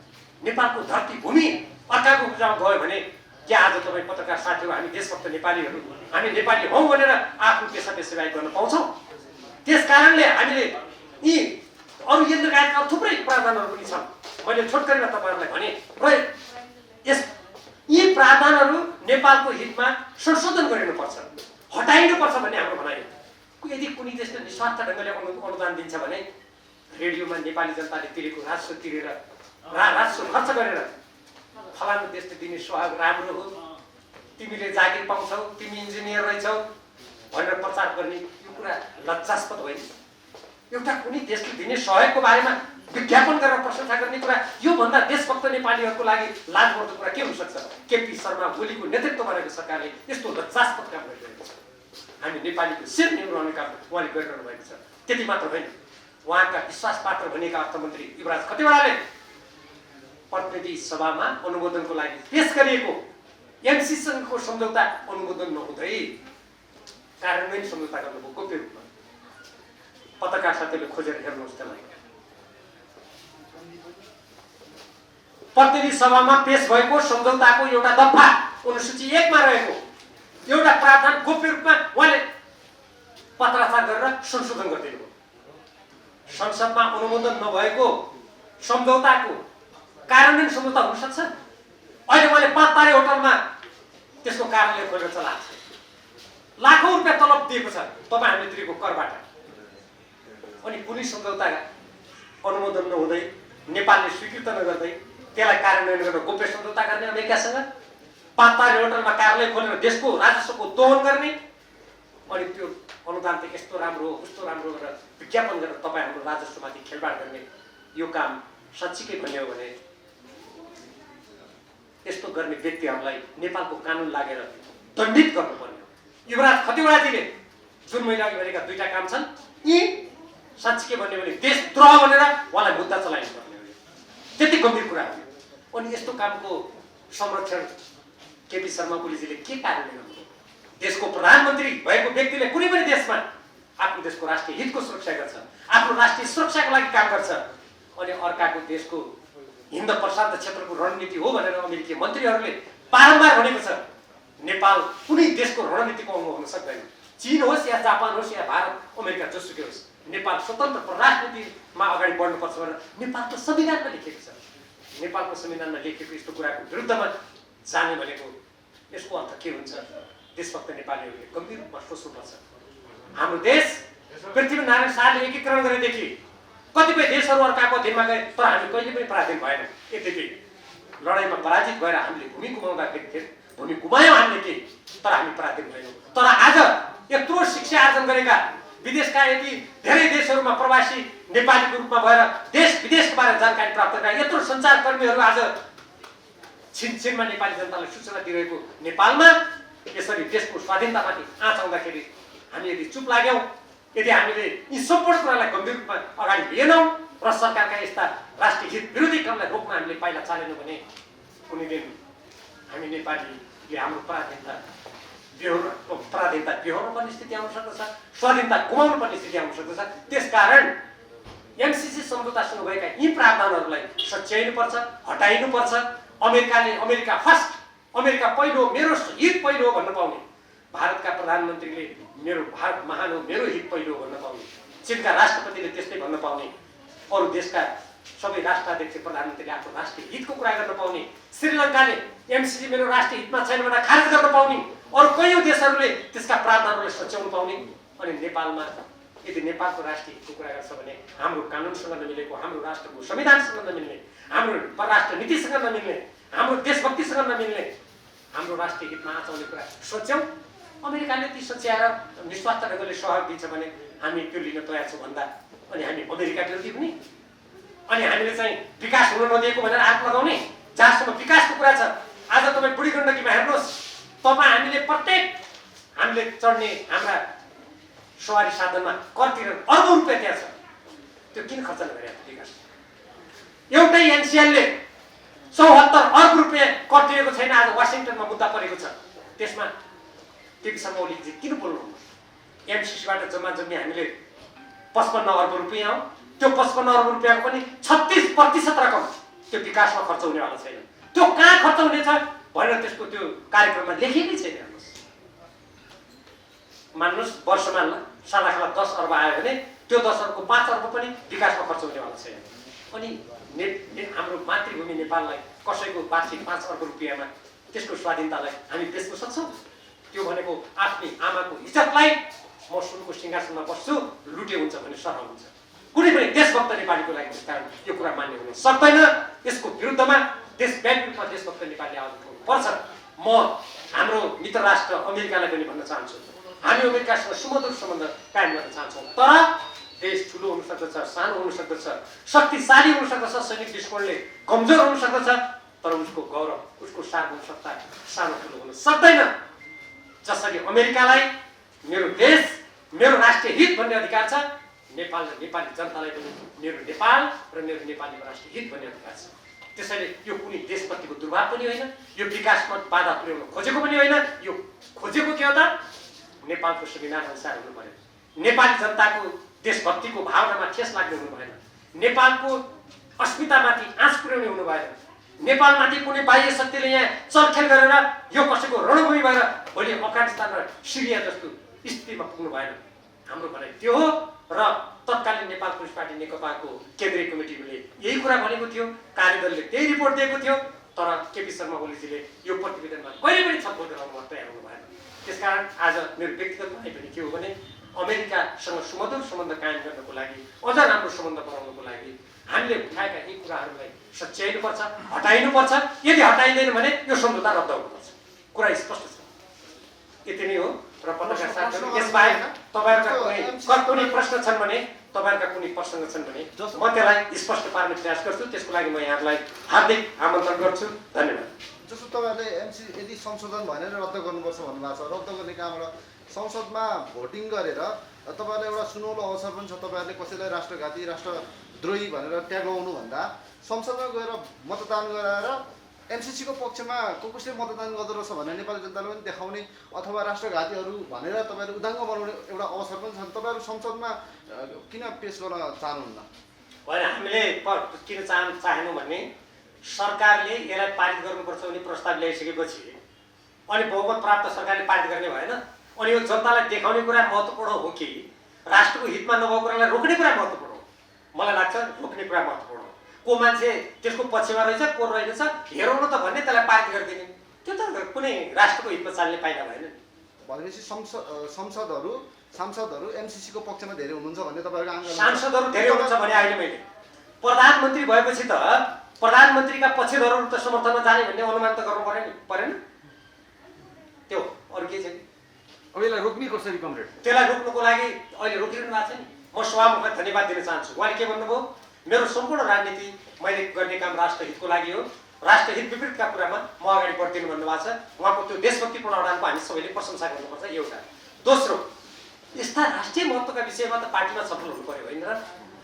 नेपालको धरती भूमि अर्काको उपजामा गयो भने के आज तपाईँ पत्रकार साथीहरू, हामी देशभक्त नेपालीहरू, हामी नेपाली हौँ भनेर आफ्नो पेसा पेसाबाई गर्न पाउँछौँ? त्यस कारणले हामीले यी अरू यन्त्रकायका थुप्रै प्रावधानहरू पनि छन्। मैले छोटकरीमा तपाईँहरूलाई भने र यी प्रावधानहरू नेपालको हितमा संशोधन गरिनुपर्छ, हटाइनुपर्छ भन्ने हाम्रो भनाइ हो। यदि कुनै देशले निस्वार्थ ढङ्गले अनुदान दिन्छ भने रेडियोमा नेपाली जनताले तिरेको राजस्व तिरेर राजस्व खर्च गरेर फलानु देशले दिने सुहाग राम्रो हो, तिमीले जागिर पाउँछौ, तिमी इन्जिनियर रहेछौ भनेर प्रचार गर्ने यो कुरा लज्जास्पद होइन। एउटा कुनै देशले दिने सहयोगको बारेमा विज्ञापन गरेर प्रशंसा गर्ने कुरा योभन्दा देशभक्त नेपालीहरूको लागि लाजमर्दो कुरा के हुन सक्छ? केपी शर्मा ओलीको नेतृत्व गरेको सरकारले यस्तो लज्जास्पद काम गरिरहेको छ। हामी नेपालीको शिर निभाउने काम उहाँले गरिरहनु भएको छ। त्यति मात्र होइन, उहाँका विश्वासपात्र बनेका अर्थमन्त्री युवराज खतिवड़ाले प्रतिनिधि सभामा अनुमोदनको लागि पेश गरिएको एमसीसीसँगको सम्झौता अनुमोदन नहुँदै कार्यान्वयन सम्झौता गर्नुभयो गोप्य रूपमा। पत्रकार साथीहरूले खोजेर हेर्नुहोस् त्यसलाई। प्रतिनिधि सभामा पेश भएको सम्झौताको एउटा दफा अनुसूची 1 मा रहेको एउटा प्रावधान गोप्य रूपमा उहाँले पत्राचार गरेर संशोधन गरिदिनुभयो। संसदमा अनुमोदन नभएको सम्झौताको कार्यान्वयन सम्झौता हुन सक्छ? अहिले उहाँले 5 तारे होटलमा त्यसको कार्यालय खोलेर चलाएको छ। लाखौं रुपियाँ तलब दिएको छ तपाईँ हामीले तिरेको करबाट। अनि कुनै सम्झौता अनुमोदन नहुँदै नेपालले स्वीकृत नगर्दै त्यसलाई कार्यान्वयन गरेर गोप्य सम्झौता गर्ने अमेरिकासँग, 5 तारे होटलमा कार्यालय खोलेर देशको राजस्वको दोहन गर्ने, अनि त्यो अनुदान त यस्तो राम्रो हो उस्तो राम्रो गरेर विज्ञापन गरेर तपाईँ हाम्रो राजस्वमाथि खेलबाड गर्ने यो काम साँच्चीकै भन्यो भने यस्तो गर्ने व्यक्तिहरूलाई नेपालको कानुन लागेर दण्डित गर्नुपर्ने हो। युवराज खतिवड़ाजीले जुन मैले अघि भनेका 2टा काम छन्, यी साँच्चीकै भन्यो भने देशद्रोह भनेर उहाँलाई मुद्दा चलाइनु पर्ने हो। त्यति गम्भीर कुरा हो। अनि यस्तो कामको संरक्षण केपी शर्मा ओलीजीले के कारणले गर्नुभयो? देशको प्रधानमन्त्री भएको व्यक्तिले कुनै पनि देशमा आफ्नो देशको राष्ट्रिय हितको सुरक्षा गर्छ, आफ्नो राष्ट्रिय सुरक्षाको लागि काम गर्छ। अनि अर्काको देशको हिन्द प्रशान्त क्षेत्रको रणनीति हो भनेर अमेरिकी मन्त्रीहरूले बारम्बार भनेको छ। नेपाल कुनै देशको रणनीतिको अंग हुन सक्दैन। चीन होस् या जापान होस् या भारत अमेरिका जोसुकै होस्, नेपाल स्वतन्त्र परराष्ट्र नीतिमा अगाडि बढ्नुपर्छ भनेर नेपालको संविधानमा लेखेको छ। नेपालको संविधानमा लेखेको यस्तो कुराको विरुद्धमा जाने भनेको यसको अर्थ के हुन्छ? देशभक्त नेपालीहरूले गम्भीर रूपमा सोच्नुपर्छ। हाम्रो देश पृथ्वीनारायण शाहले एकीकरण गरेदेखि कतिपय देशहरू अर्काको अधीनमा गए, तर हामी कहिले पनि पराधीन भएनौँ। यद्यपि लडाइँमा पराजित भएर हामीले भूमि गुमाउँदाखेरि थियौँ, भूमि गुमायौँ हामीले के, तर हामी पराधीन भएनौँ। तर आज यत्रो शिक्षा आर्जन गरेका विदेशका यति धेरै देशहरूमा प्रवासी नेपालीको रूपमा भएर देश विदेशको बारेमा जानकारी प्राप्त गरेका यत्रो सञ्चारकर्मीहरू आज छिनछिनमा नेपाली जनतालाई सूचना दिइरहेको नेपालमा यसरी देशको स्वाधीनतामाथि आँच आउँदाखेरि हामी यदि चुप लाग्यौँ, यदि हामीले यी सम्पूर्ण कुरालाई गम्भीर रूपमा अगाडि लिएनौँ र सरकारका यस्ता राष्ट्रिय हित विरोधी क्रमलाई रोक्न हामीले पाइला चालेनौँ भने कुनै दिन हामी नेपालीले हाम्रो पराधीनता बिहोर्नु पर्ने स्थिति आउन सक्दछ, स्वाधीनता गुमाउनु पर्ने स्थिति आउन सक्दछ। त्यसकारण एमसीसी सम्झौतासँग भएका यी प्रावधानहरूलाई सच्याइनुपर्छ, हटाइनुपर्छ। अमेरिका फर्स्ट, अमेरिका पहिलो, मेरो हित पहिलो भन्न पाउने, भारतका प्रधानमन्त्रीले मेरो भारत महान हो, मेरो हित पहिलो भन्न पाउने, चीनका राष्ट्रपतिले त्यस्तै भन्न पाउने, अरू देशका सबै राष्ट्राध्यक्ष प्रधानमन्त्रीले आफ्नो राष्ट्रिय हितको कुरा गर्न पाउने, श्रीलङ्काले एमसीसी मेरो राष्ट्रिय हितमा छैन भनेर खारेज गर्न पाउने, अरू कयौँ देशहरूले त्यसका प्रावधानहरूलाई सच्याउन पाउने। अनि नेपालमा यदि नेपालको राष्ट्रिय हितको कुरा गर्छ भने हाम्रो कानुनसँग नमिलेको, हाम्रो राष्ट्रको संविधानसँग नमिल्ने, हाम्रो परराष्ट्र नीतिसँग नमिल्ने, हाम्रो देशभक्तिसँग नमिल्ने, हाम्रो राष्ट्रिय हितमा आँचाउने कुरा सोच्यौँ। अमेरिकाले ती सच्याएर निस्वार्थ ढङ्गले सहयोग दिन्छ भने हामी त्यो लिन तयार छौँ भन्दा अनि हामी अमेरिका विरोधी हुने, अनि हामीले चाहिँ विकास हुन नदिएको भनेर आरोप लगाउने। जहाँसम्म विकासको कुरा छ, आज तपाईँ बुढी गण्डकीमा हेर्नुहोस्, हामीले प्रत्येक हामीले चढ्ने हाम्रा सवारी साधनमा करतिर अर्बौं रुपियाँ त्यहाँ छ, त्यो किन खर्च नगरे विकास? एउटै एनसिएलले 74 अर्ब रुपियाँ कर तिरेको छैन, आज वासिङटनमा मुद्दा परेको छ। त्यसमा केपी शर्मा ओलीजी किन बोल्नु? एमसीसीबाट जम्मा जम्मी हामीले 55 अर्ब रुपियाँ हो, त्यो 55 अर्ब रुपियाँको पनि 36% रकम त्यो विकासमा खर्च हुनेवाला छैन। त्यो कहाँ खर्च हुनेछ भनेर त्यसको त्यो कार्यक्रममा लेखिएकै छैन। हेर्नुहोस्, मान्नुहोस् वर्षमा सालाखाला 10 अर्ब आयो भने त्यो 10 अर्बको 5 अर्ब पनि विकासमा खर्च हुनेवाला छैन। अनि हाम्रो मातृभूमि नेपाललाई कसैको वार्षिक 5 अर्ब रुपियाँमा त्यसको स्वाधीनतालाई हामी बेच्न सक्छौँ? त्यो भनेको आफ्नै आमाको इज्जतलाई म सुनको सिंहासनमा बस्छु लुटे हुन्छ भने सरह हुन्छ। कुनै पनि देशभक्त नेपालीको लागि कारण यो कुरा मान्य हुन सक्दैन। यसको विरुद्धमा देशव्यापी रूपमा देशभक्त नेपाली आवाज उठाउनुपर्छ। म हाम्रो मित्र राष्ट्र अमेरिकालाई पनि भन्न चाहन्छु, हामी अमेरिकासँग सुमधुर सम्बन्ध कायम गर्न चाहन्छौँ, तर देश ठुलो हुन सक्दछ, सानो हुन सक्दछ, शक्तिशाली हुन सक्दछ, सैनिक दृष्टिकोणले कमजोर हुन सक्दछ, तर उसको गौरव, उसको सार्वभौमता सानो ठुलो हुन सक्दैन। जसरी अमेरिकालाई मेरो देश, मेरो राष्ट्रिय हित भन्ने अधिकार छ, नेपाल र नेपाली जनतालाई पनि मेरो नेपाल र मेरो नेपालीको राष्ट्रिय हित भन्ने अधिकार छ। त्यसैले यो कुनै देशप्रतिको दुर्भाव पनि होइन, यो विकासमा बाधा पुर्याउन खोजेको पनि होइन। यो खोजेको के हो त? नेपालको संविधान अनुसार हुनु पर्यो, नेपाली जनताको देशभक्तिको भावनामा ठेस लाग्ने हुनु भएन, नेपालको अस्मितामाथि आँच पुर्याउने हुनु भएन, नेपालमाथि कुनै बाह्य शक्तिले यहाँ चलखेल गरेर यो कसैको रणभूमि भएर भोलि अफगानिस्तान र सिरिया जस्तो स्थितिमा पुग्नु भएन। हाम्रो भनाइ त्यो हो र तत्कालीन नेपाल कम्युनिस्ट पार्टी नेकपाको केन्द्रीय कमिटीले यही कुरा भनेको थियो, कार्यदलले त्यही रिपोर्ट दिएको थियो, तर केपी शर्मा ओलीजीले यो प्रतिवेदनमा कहिले पनि छलफल गराउन तयार हुनु भएन। त्यसकारण आज मेरो व्यक्तिगत भनाइ पनि के हो भने अमेरिकासँग सुमधुर सम्बन्ध कायम गर्नको लागि, अझ राम्रो सम्बन्ध बनाउनको लागि हामीले उठाएका यी कुराहरूलाई सच्याइनुपर्छ, हटाइनुपर्छ। यदि हटाइँदैन भने यो सम्झौता रद्द हुनुपर्छ। कुरा स्पष्ट छ। यति नै हो। र पत्रकार साथीहरू, यसबाहेक तपाईँहरूका कुनै प्रश्न छन् भने, तपाईँहरूका कुनै प्रसङ्ग छन् भने म त्यसलाई स्पष्ट पार्ने प्रयास गर्छु। त्यसको लागि म यहाँहरूलाई हार्दिक आमन्त्रण गर्छु। धन्यवाद। जस्तो तपाईँहरूले एमसी यदि संशोधन भनेर रद्द गर्नुपर्छ भन्नुभएको छ, रद्द गर्ने कामबाट संसदमा भोटिङ गरेर तपाईँहरूले एउटा सुनौलो अवसर पनि छ, तपाईँहरूले कसैलाई राष्ट्रघाती, राष्ट्रद्रोही भनेर ट्याग लगाउनु भन्दा संसदमा गएर मतदान गराएर एमसीसीको पक्षमा कसले मतदान गर्दो रहेछ भनेर नेपाली जनताले पनि देखाउने अथवा राष्ट्रघातीहरू भनेर तपाईँहरू उदाङ्ग बनाउने एउटा अवसर पनि छ। तपाईँहरू संसदमा किन पेस गर्न चाहनुहुन्न? होइन, हामीले किन चाहेनौँ भने सरकारले यसलाई पारित गर्नुपर्छ भन्ने प्रस्ताव ल्याइसकेपछि अनि बहुमत प्राप्त सरकारले पारित गर्ने भएन। अनि यो जनतालाई देखाउने कुरा महत्त्वपूर्ण हो कि राष्ट्रको हितमा नभएको कुरालाई रोक्ने कुरा महत्त्वपूर्ण हो? मलाई लाग्छ रोक्ने कुरा महत्त्वपूर्ण हो। को मान्छे त्यसको पक्षमा रहेछ को रहेछ हेरौँ न त भन्ने त्यसलाई पारित गरिदिने, त्यो त कुनै राष्ट्रको हितमा चाल्ने पाइला भएन नि। भनेपछि सांसदहरू एमसीसीको पक्षमा धेरै हुनुहुन्छ भन्ने तपाईँहरूको आन्दोलन? सांसदहरू धेरै हुनुहुन्छ भने अहिले मैले प्रधानमन्त्री भएपछि त प्रधानमन्त्रीका पक्षधरहरू त समर्थनमा जाने भन्ने अनुमान त गर्नु परेन? त्यो अरू के छैन। अब यसलाई रोक्ने कसरी कमरेड? त्यसलाई रोक्नुको लागि अहिले रोकिरहनु भएको छ नि। म सभामुखलाई धन्यवाद दिन चाहन्छु। उहाँले के भन्नुभयो, मेरो सम्पूर्ण राजनीति मैले गर्ने काम राष्ट्रहितको लागि हो, राष्ट्रहित विपरीतका कुरामा म अगाडि बढ्दिनँ भन्नुभएको छ। उहाँको त्यो देशभक्तिपूर्ण अडानको हामी सबैले प्रशंसा गर्नुपर्छ, एउटा। दोस्रो, यस्ता राष्ट्रिय महत्त्वका विषयमा त पार्टीमा छलफल हुनु पर्यो होइन र?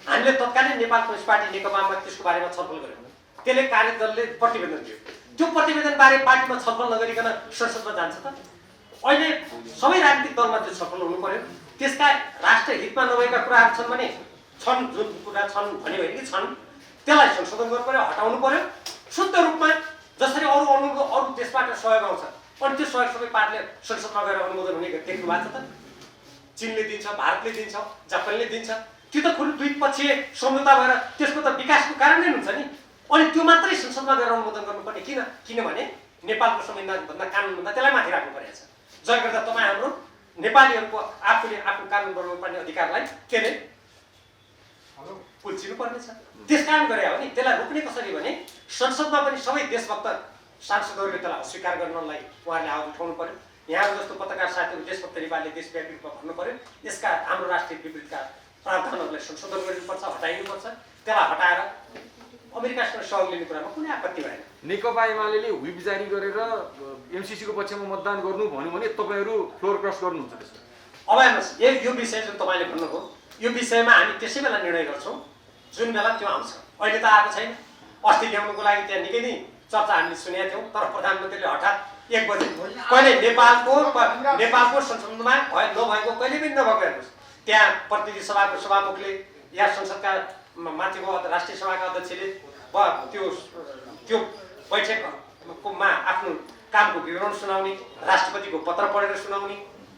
हामीले तत्कालीन नेपाल कम्युनिस्ट पार्टी नेकपामा त्यसको बारेमा छलफल गऱ्यौँ। त्यसले कार्यदलले प्रतिवेदन दियो। त्यो प्रतिवेदनबारे पार्टीमा छलफल नगरिकन संसदमा जान्छ त? अहिले सबै राजनीतिक दलमा त्यो छलफल हुनु पर्यो। त्यसका राष्ट्रहितमा नभएका कुराहरू छन् भने छन्, जुन कुरा छन् भन्यो होइन कि छन्, त्यसलाई संशोधन गर्नु पर्यो, हटाउनु पर्यो शुद्ध रूपमा। जसरी अरू देशबाट सहयोग आउँछ अनि त्यो सहयोग सबै पार्टीले संसदमा गएर अनुमोदन हुने देख्नु भएको छ त? चीनले दिन्छ, भारतले दिन्छ, जापानले दिन्छ। त्यो त खुल्लो द्विपक्षीय सम्झौता भएर त्यसको त विकासको कारण नै हुन्छ नि। अनि त्यो मात्रै संसदमा गएर अनुमोदन गर्नुपर्ने किन? किनभने नेपालको संविधानभन्दा कानुनभन्दा त्यसलाई माथि राख्नु परेको छ। जसले गर्दा तपाईँ हाम्रो नेपालीहरूको आफूले आफ्नो कानुन बनाउनु पर्ने अधिकारलाई त्यसले कुल्चिनु पर्नेछ। त्यस कारण गरे हो नि। त्यसलाई रोक्ने कसरी भने संसदमा पनि सबै देशभक्त सांसदहरूले त्यसलाई अस्वीकार गर्नलाई उहाँहरूले आवाज उठाउनु पर्यो। यहाँ जस्तो पत्रकार साथीहरू देशभक्त नेपालले देशव्यापी रूपमा भन्नु पर्यो यसका हाम्रो राष्ट्रिय विपरीतका प्रावधानहरूलाई संशोधन गरिनुपर्छ, हटाइनुपर्छ। त्यसलाई हटाएर अमेरिकासँग सहयोग लिने कुरामा कुनै आपत्ति भएन। नेकपा एमाले व्हिप जारी गरेर एमसीसीको पक्षमा मतदान गर्नु भन्यो भने तपाईँहरू फ्लोर क्रस गर्नुहुन्छ त्यसमा? अब हेर्नुहोस्, यो विषय जुन तपाईँले भन्नुभयो यो विषयमा हामी त्यसै बेला निर्णय गर्छौँ जुन बेला त्यो आउँछ। अहिले त आएको छैन। अस्ति ल्याउनुको लागि त्यहाँ निकै नै चर्चा हामीले सुनेका थियौँ, तर प्रधानमन्त्रीले हठात 1 बजे कहिले नेपालको संसदमा नभएको कहिले पनि नभएको हेर्नुहोस्। त्यहाँ प्रतिनिधि सभाको सभामुखले या संसदका माथिको राष्ट्रिय सभाका अध्यक्षले त्यो बैठकमा आफ्नो कामको विवरण सुनाउने, राष्ट्रपतिको पत्र पढेर सुनाउने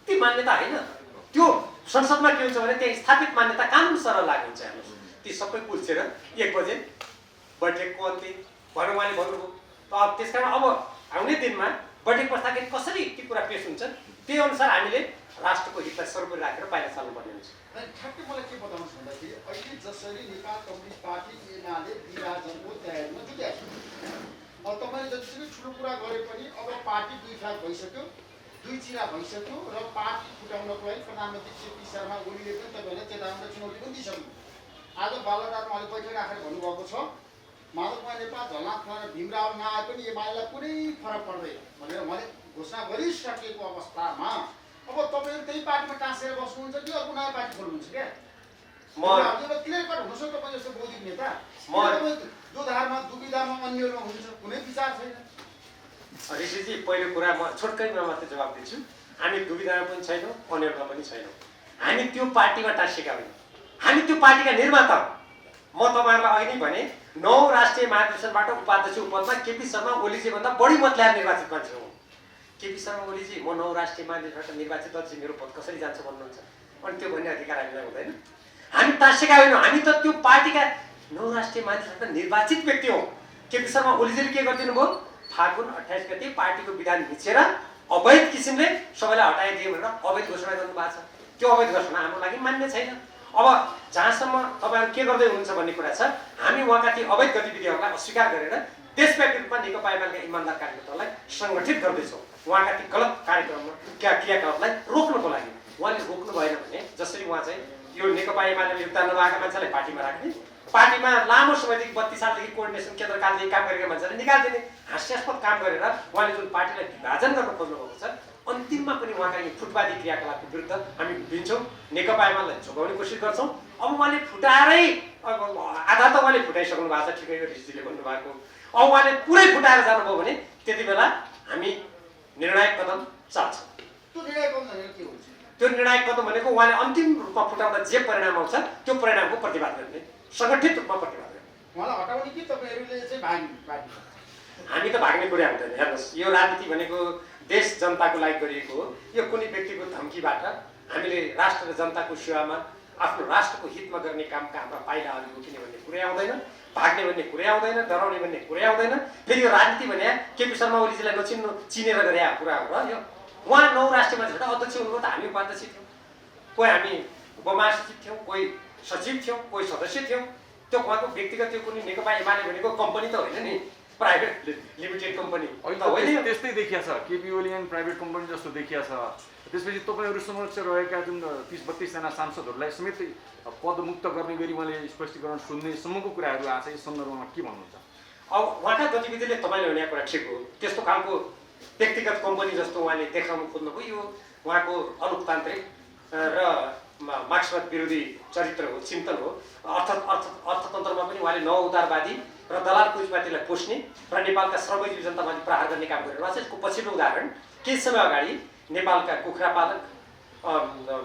ती मान्यता होइन। त्यो संसदमा के हुन्छ भने त्यहाँ स्थापित मान्यता कानुन सरल लागु हुन्छ। हेर्नुहोस्, ती सबै कुल्चेर 1 बजे बैठकको अन्त्य भनेर उहाँले भन्नुभयो। त्यस कारण अब आउने दिनमा बैठक बस्दाखेरि कसरी ती कुरा पेश हुन्छ त्यही अनुसार हामीले राष्ट्रको हितलाई सर्वोपरि राखेर पाइला चाल्नुपर्ने हुन्छ। ठ्याक्कै मलाई के बताउनुहोस् भन्दाखेरि अहिले जसरी नेपाल कम्युनिस्ट पार्टी एमाले विभाजनको तयारीमा जुटेको छ, अब तपाईँले जतिसुकै ठुलो कुरा गरे पनि अब पार्टी 2 फाग भइसक्यो, 2 चिरा भइसक्यो र पार्टी फुटाउनको लागि प्रधानमन्त्री केपी शर्मा ओलीले पनि तपाईँलाई चेतावनी चुनौती पनि दिइसक्नु। आज बालुवाटारमा अहिले बैठक राखेर भन्नुभएको छ माधवकुमार नेपाल, झलनाथ खनाल, भीमराव नआए पनि एमालेलाई कुनै फरक पर्दैन भनेर उहाँले घोषणा गरिसकेको अवस्थामा अब तपाईँहरू त्यही पार्टीमा टाँसेर बस्नुहुन्छ कि अर्को नयाँ पार्टी खोल्नुहुन्छ क्या? क्लियर कट हुनुहोस् न तपाईँ जस्तो बौद्धिक नेता। दुधारमा दुविधामा अन्यमा हुन्छ, कुनै विचार छैन। ऋषिजी पहिलो कुरा म छोटकैमा मात्रै जवाब दिन्छु। हामी दुविधामा पनि छैनौँ, अन्यमा पनि छैनौँ। हामी त्यो पार्टीमा टाँसेका होइनौँ, हामी त्यो पार्टीका निर्माता हौँ। म तपाईँहरूलाई अघि नै भने 9 राष्ट्रिय महाधिवेशनबाट उपाध्यक्ष पदमा केपी शर्मा ओलीजी भन्दा बढी मत ल्याएर निर्वाचित मान्छे हुँ। केपी शर्मा ओलीजी म 9 राष्ट्रिय महाधिवेशनबाट निर्वाचित अझै मेरो पद कसरी जान्छ भन्नुहुन्छ, अनि त्यो भन्ने अधिकार हामीलाई हुँदैन। हामी टाँसेका होइनौँ, हामी त त्यो पार्टीका 9 राष्ट्रिय महाधिवेशनबाट निर्वाचित व्यक्ति हौँ। केपी शर्मा ओलीजीले के गरिदिनु भयो, फागुन 28 गते पार्टीको विधान मिचेर अवैध किसिमले सबैलाई हटाइदियो भनेर अवैध घोषणा गर्नुभएको छ। त्यो अवैध घोषणा हाम्रो लागि मान्य छैन। अब जहाँसम्म तपाईँहरू के गर्दै हुनुहुन्छ भन्ने कुरा छ, हामी उहाँका ती अवैध गतिविधिहरूलाई अस्वीकार गरेर देशव्यापी रूपमा नेकपा एमालेका इमान्दार कार्यकर्तालाई सङ्गठित गर्दैछौँ। उहाँका ती गलत कार्यक्रममा क्रियाकलापलाई रोक्नको लागि उहाँले रोक्नु भएन भने जसरी उहाँ चाहिँ यो नेकपा एमालेमा योगदान नभएका मान्छेलाई पार्टीमा राख्ने, पार्टीमा लामो समयदेखि 32 सालदेखि कोअर्डिनेसन केन्द्रकालदेखि काम गरेका मान्छेलाई निकालिदिने हास्यास्पद काम गरेर उहाँले जुन पार्टीलाई विभाजन गर्न खोज्नुभएको छ, अन्तिममा पनि उहाँका यी फुटवादी क्रियाकलापको विरुद्ध हामी दिन्छौँ, नेकपा एमालेलाई जोगाउने कोसिस गर्छौँ। अब उहाँले फुटाएरै आधा त उहाँले फुटाइसक्नु भएको छ, ठिकै ऋषिजीले भन्नुभएको। अब उहाँले पुरै फुटाएर जानुभयो भने त्यति बेला हामी निर्णायक कदम चाल्छौँ। त्यो निर्णायक कदम भनेको उहाँले अन्तिम रूपमा फुटाउँदा जे परिणाम आउँछ त्यो परिणामको प्रतिवाद गर्ने, सङ्गठित रूपमा प्रतिवाद गर्ने। उहाँलाई हटाउने कि तपाईँहरूले चाहिँ भाग्ने पार्टी? हामी त भाग्ने कुरा हुँदैन। हेर्नुहोस्, यो राजनीति भनेको देश जनताको लागि गरिएको हो। यो कुनै व्यक्तिको धम्कीबाट हामीले राष्ट्र र जनताको सेवामा आफ्नो राष्ट्रको हितमा गर्ने कामका हाम्रा पाइलाहरू रोकिने भन्ने कुरै आउँदैन, भाग्ने भन्ने कुरै आउँदैन, डराउने भन्ने कुरै आउँदैन। फेरि यो राजनीति भने केपी शर्मा ओलीजीलाई चिनेर गरे कुरा हो र यो। उहाँ 9 राष्ट्रिय महासचिव अध्यक्ष हुनुभयो त हामी उपाध्यक्ष थियौँ, कोही हामी उपमहासचिव थियौँ, कोही सचिव थियौँ, कोही सदस्य थियौँ। त्यो उहाँको व्यक्तिगत त्यो कुनै नेकपा एमाले भनेको कम्पनी त होइन नि, प्राइभेट लिमिटेड कम्पनी त होइन। त्यस्तै देखिया छ, KP Oli and private company जस्तो देखिया छ। त्यसपछि तपाईँहरू समक्ष रहेका जुन 30-32 जना सांसदहरूलाई समेत पदमुक्त गर्ने गरी मैले स्पष्टीकरण सुन्ने सम्मको कुराहरू आएको छ। यस सन्दर्भमा के भन्नुहुन्छ? अब उहाँका गतिविधिले तपाईँले भने कुरा ठिक हो। त्यस्तो खालको व्यक्तिगत कम्पनी जस्तो उहाँले देखाउनु खोज्नुभयो, यो उहाँको अलोकतान्त्रिक र मार्क्सवाद विरोधी चरित्र हो, चिन्तन हो। अर्थतन्त्रमा पनि उहाँले नवउदारवादी र दलाल पुँजीपातीलाई पोस्ने र नेपालका सर्वजीव जनतामाथि प्रहार गर्ने काम गरिरहेको छ। यसको पछिल्लो उदाहरण केही समय अगाडि नेपालका कुखुरा पालक,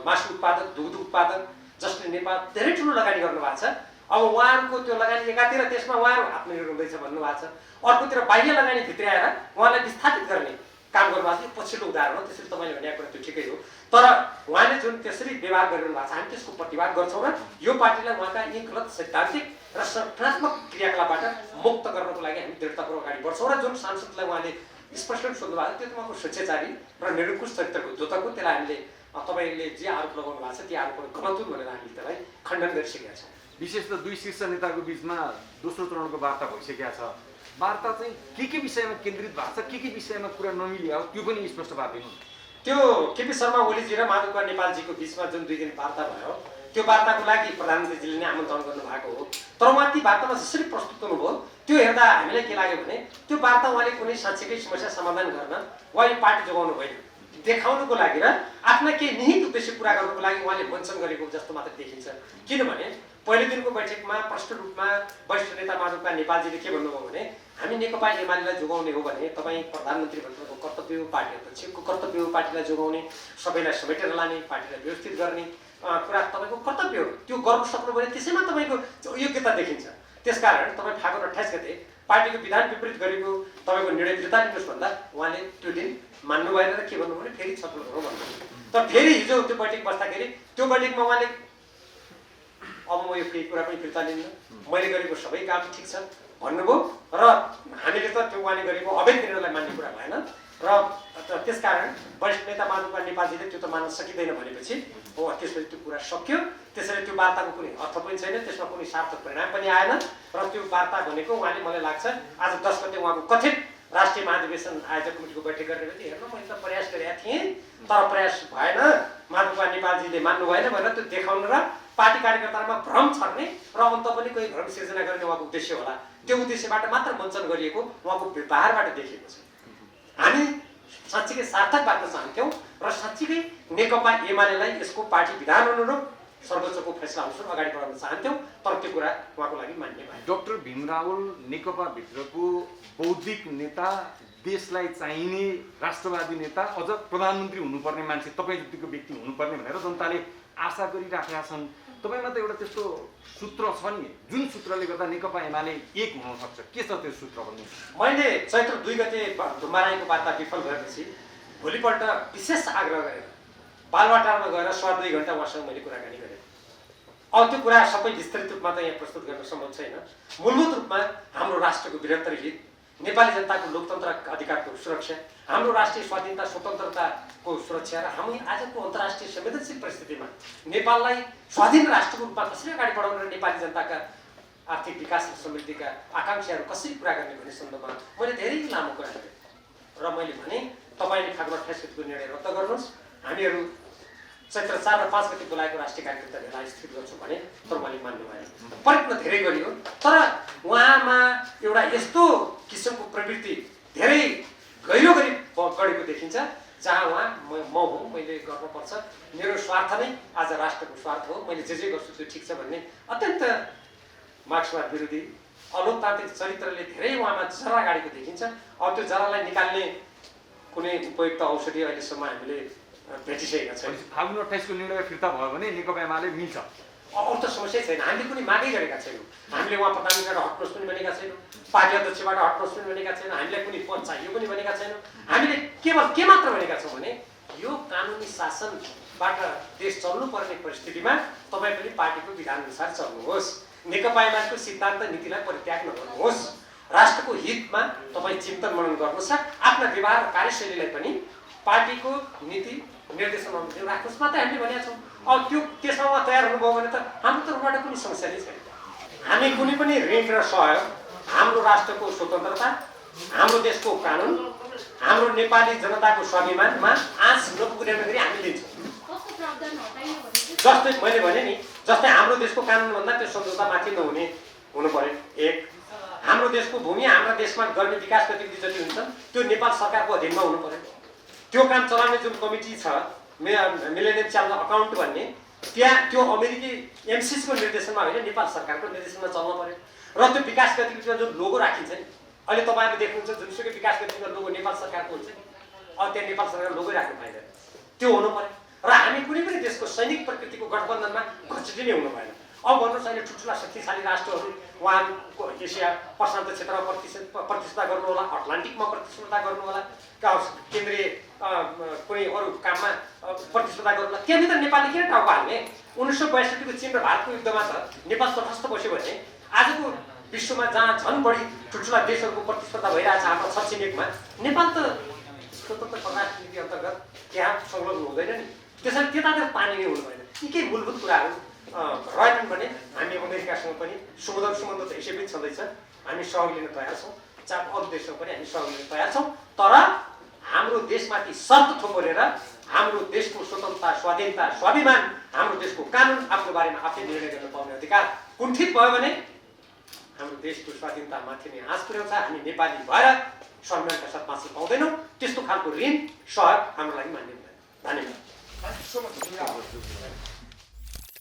मासु उत्पादक, दुध उत्पादक जसले नेपाल धेरै ठुलो लगानी गर्नुभएको छ। अब उहाँहरूको त्यो लगानी एकातिर त्यसमा उहाँहरू आत्मनिर्भर हुँदैछ भन्नुभएको छ, अर्कोतिर बाह्य लगानी भित्र्याएर उहाँलाई विस्थापित गर्ने काम गर्नुभएको छ। यो पछिल्लो उदाहरण हो। त्यसरी तपाईँले भनेको कुरा त्यो ठिकै हो, तर उहाँले जुन त्यसरी व्यवहार गरिरहनु भएको छ हामी त्यसको प्रतिवाद गर्छौँ र यो पार्टीलाई उहाँका यी गलत सैद्धान्तिक र संरचनात्मक क्रियाकलापबाट मुक्त गर्नको लागि हामी दृढतापूर्वक अगाडि बढ्छौँ। र जुन सांसदलाई उहाँले स्पष्ट सोध्नु भएको थियो त्यो उहाँको स्वेच्छाचारी र निरङ्कुश चरित्रको द्योतकको, त्यसलाई हामीले तपाईँले जे आरोप लगाउनु भएको छ ती आरोपहरू गलत हुन् भनेर हामीले त्यसलाई खण्डन गरिसकेका छौँ। विशेष त 2 शीर्ष नेताको बिचमा दोस्रो चरणको वार्ता भइसकेका छ। वार्ता चाहिँ के विषयमा केन्द्रित भएको छ, के विषयमा कुरा नमिलियो त्यो पनि स्पष्ट पारिदिनु। त्यो केपी शर्मा ओलीजी र माधव नेपालजीको बिचमा जुन 2 दिन वार्ता भयो त्यो वार्ताको लागि प्रधानमन्त्रीजीले नै आमन्त्रण गर्नुभएको हो। तर उहाँ ती वार्तामा जसरी प्रस्तुत गर्नुभयो त्यो हेर्दा हामीलाई के लाग्यो भने त्यो वार्ता उहाँले कुनै साँच्चीकै समस्या समाधान गर्न वा यो पार्टी जोगाउनु होइन, देखाउनुको लागि र आफ्ना केही निहित उद्देश्य पुरा गर्नुको लागि उहाँले मञ्चन गरेको जस्तो मात्र देखिन्छ। किनभने पहिलो दिनको बैठकमा प्रष्ट रूपमा वरिष्ठ नेता माधव नेपालजीले के भन्नुभयो भने हामी नेकपा एमालेलाई जोगाउने हो भने तपाईँ प्रधानमन्त्री भन्नुको कर्तव्य हो, पार्टी अध्यक्षको कर्तव्य हो पार्टीलाई जोगाउने, सबैलाई समेटेर लाने, पार्टीलाई व्यवस्थित गर्ने कुरा तपाईँको कर्तव्य हो। त्यो गर्नु सक्नु भने त्यसैमा तपाईँको योग्यता देखिन्छ। त्यसकारण तपाईँ फागुन 28 गते पार्टीको विधान विपरीत गरेको तपाईँको निर्णय फिर्ता लिनुहोस् भन्दा उहाँले त्यो दिन मान्नु भएन र के भन्नु भने फेरि छलफल गरौँ भन्नु। तर फेरि हिजो त्यो बैठक बस्दाखेरि त्यो बैठकमा उहाँले अब म यो केही कुरा पनि फिर्ता लिन्न, मैले गरेको सबै काम ठिक छ भन्नुभयो र हामीले त त्यो उहाँले गरेको अवैध निर्णयलाई मान्ने कुरा भएन र त्यसकारण वरिष्ठ नेता माधव नेपालजीले त्यो त मान्न सकिँदैन भनेपछि हो त्यसपछि त्यो कुरा सक्यो। त्यसैले त्यो वार्ताको कुनै अर्थ पनि छैन, त्यसमा कुनै सार्थक परिणाम पनि आएन र त्यो वार्ता भनेको उहाँले मलाई लाग्छ आज 10 गते उहाँको कथित राष्ट्रिय महाधिवेशन आयोजक कमिटीको बैठक गर्ने बेला हेर्नु मैले त प्रयास गरेका थिएँ तर प्रयास भएन, माधव नेपालजीले मान्नु भएन भनेर त्यो देखाउनु र पार्टी कार्यकर्तामा भ्रम छर्ने र अन्त पनि कोही भ्रम सिर्जना गर्ने उहाँको उद्देश्य होला। त्यो उद्देश्यबाट मात्र मञ्चन गरिएको उहाँको व्यवहारबाट देखिएको छ। हामी साँच्चीकै सार्थक बाटो चाहन्थ्यौँ र साँच्चीकै नेकपा एमालेलाई यसको पार्टी विधान अनुरूप सर्वोच्चको फैसला अनुसार अगाडि बढाउन चाहन्थ्यौँ, तर त्यो कुरा उहाँको लागि मान्य भएन। डाक्टर भीम रावल नेकपा भित्रको बौद्धिक नेता, देशलाई चाहिने राष्ट्रवादी नेता, अझ प्रधानमन्त्री हुनुपर्ने मान्छे तपाईँ जतिको व्यक्ति हुनुपर्ने भनेर जनताले आशा गरिराखेका छन्। तपाईँमा त एउटा त्यस्तो सूत्र छ नि जुन सूत्रले गर्दा नेकपा एमाले एक हुन सक्छ, के छ त्यो सूत्र भन्नु? मैले चैत्र 2 गते धुम्बाराईको वार्ता विफल भएपछि भोलिपल्ट विशेष आग्रह गरेर बालवाटारमा गएर 2.5 घण्टा उहाँसँग मैले कुराकानी गरेँ। अब त्यो कुरा सबै विस्तृत रूपमा त यहाँ प्रस्तुत गर्न सम्भव छैन। मूलभूत रूपमा हाम्रो राष्ट्रको बृहत्तर हित, नेपाली जनताको लोकतन्त्र अधिकारको सुरक्षा, हाम्रो राष्ट्रिय स्वाधीनता स्वतन्त्रताको सुरक्षा र हामी आजको अन्तर्राष्ट्रिय संवेदनशील परिस्थितिमा नेपाललाई स्वाधीन राष्ट्रको रूपमा कसरी अगाडि बढाउने र नेपाली जनताका आर्थिक विकास र समृद्धिका आकांक्षाहरू कसरी पुरा गर्ने भन्ने सन्दर्भमा मैले धेरै लामो कुरा गरेँ र मैले भने तपाईँले फागुन 28 गतिको निर्णय रद्द गर्नुहोस्, हामीहरू चैत्र 4 र 5 गति बोलाएको राष्ट्रिय कार्यकर्ता भेला स्थित गर्छौँ भने तर मैले मान्नु भएन। प्रयत्न धेरै गरियो तर उहाँमा एउटा यस्तो किसिमको प्रवृत्ति धेरै गहिरो गरी गढेको देखिन्छ जहाँ उहाँ म हुँ, मैले गर्नुपर्छ, मेरो स्वार्थ नै आज राष्ट्रको स्वार्थ हो, मैले जे गर्छु त्यो ठिक छ भन्ने अत्यन्त मार्क्सवाद विरोधी अलोकतान्त्रिक चरित्रले धेरै उहाँमा जरा गाडेको देखिन्छ। अब त्यो जरालाई निकाल्ने कुनै उपयुक्त औषधि अहिलेसम्म हामीले भेटिसकेका छैन। फागुन 28 को निर्णय फिर्ता भयो भने नेकपा एमाले मिल्छ। अरू त समस्या छैन। हामीले कुनै मागै गरेका छैनौँ। हामीले उहाँ प्रधानमन्त्रीबाट हट्नुहोस् पनि भनेका छैनौँ, पार्टी अध्यक्षबाट हट्नुहोस् पनि भनेका छैनौँ, हामीलाई कुनै पद चाहियो पनि भनेका छैनौँ। हामीले केवल के मात्र भनेका छौँ भने यो कानुनी शासनबाट देश चल्नुपर्ने परिस्थितिमा तपाईँ पनि पार्टीको विधानअनुसार चल्नुहोस्, नेकपा एमालेको सिद्धान्त नीतिलाई परित्याग नगर्नुहोस्, राष्ट्रको हितमा तपाईँ चिन्तन मनन गर्नुहोस् र आफ्ना व्यवहार र कार्यशैलीलाई पनि पार्टीको नीति निर्देशन अनुसार राख्नुहोस् मात्रै हामीले भनेका छौँ। अब त्यो त्यसमा तयार हुनुभयो भने त हाम्रो तर्फबाट कुनै समस्या नै छैन। हामी कुनै पनि ऋण र सहयोग हाम्रो राष्ट्रको स्वतन्त्रता, हाम्रो देशको कानुन, हाम्रो नेपाली जनताको स्वाभिमानमा आँच नपुग्ने गरी हामी लिन्छौँ। जस्तै मैले भने नि, जस्तै हाम्रो देशको कानुनभन्दा त्यो सम्झौतामाथि नहुने हुनु पर्यो। एक, हाम्रो देशको भूमि, हाम्रा देशमा गर्ने विकास गतिविधि जति हुन्छ त्यो नेपाल सरकारको अधीनमा हुनु पर्यो। त्यो काम चलाउने जुन कमिटी छ मिलेनियम च्यालेन्ज अकाउन्ट भन्ने, त्यहाँ त्यो अमेरिकी एमसिसीको निर्देशनमा होइन, नेपाल सरकारको निर्देशनमा चल्न पर्यो। र त्यो विकास गतिविधिमा जुन लोगो राखिन्छ नि, अहिले तपाईँहरूले देख्नुहुन्छ जुनसुकै विकास गतिविधिमा लोगो नेपाल सरकारको हुन्छ नि, अब त्यहाँ नेपाल सरकार लोगै राख्नु पाइँदैन। त्यो हुनु पर्यो। र हामी कुनै पनि देशको सैनिक प्रकृतिको गठबन्धनमा घचिटिने हुनु भएन। अब भन्नुहोस् अहिले ठुल्ठुला शक्तिशाली राष्ट्रहरू उहाँको एसिया प्रशान्त क्षेत्रमा प्रतिस्पर्धा गर्नु होला, अटलान्टिकमा प्रतिस्पर्धा गर्नु होला, केन्द्रीय कुनै अरू काममा प्रतिस्पर्धा गर्नु होला, त्यहाँनिर नेपालले किन टाउको हाल्ने? 1962को चीन र भारतको युद्धमा त नेपाल तटस्थ बस्यो भने आजको विश्वमा जहाँ झन् बढी ठुल्ठुला देशहरूको प्रतिस्पर्धा भइरहेछ हाम्रो छरछिमेकमा, नेपाल त स्वतन्त्र परराष्ट्र नीति अन्तर्गत त्यहाँ संलग्न हुँदैन नि। त्यसरी त्यतातिर पानी नै हुनु भएन। यी केही मूलभूत कुराहरू रहेनन् भने हामी अमेरिकासँग पनि सुमधुर सम्बन्ध त यसै पनि छँदैछ, हामी सहयोग लिन तयार छौँ। अरू देशसँग पनि हामी सहयोग लिन तयार छौँ। तर हाम्रो देशमाथि शर्त थोपरेर हाम्रो देशको स्वतन्त्रता, स्वाधीनता, स्वाभिमान, हाम्रो देशको कानुन, आफ्नो बारेमा आफै निर्णय गर्न पाउने अधिकार कुण्ठित भयो भने हाम्रो देशको स्वाधीनतामाथि नै आँच पुर्याउँछ। हामी नेपाली भएर सम्मानका साथ बाँच्न पाउँदैनौँ। त्यस्तो खालको ऋण सहयोग हाम्रो लागि मान्य हुँदैन। धन्यवाद।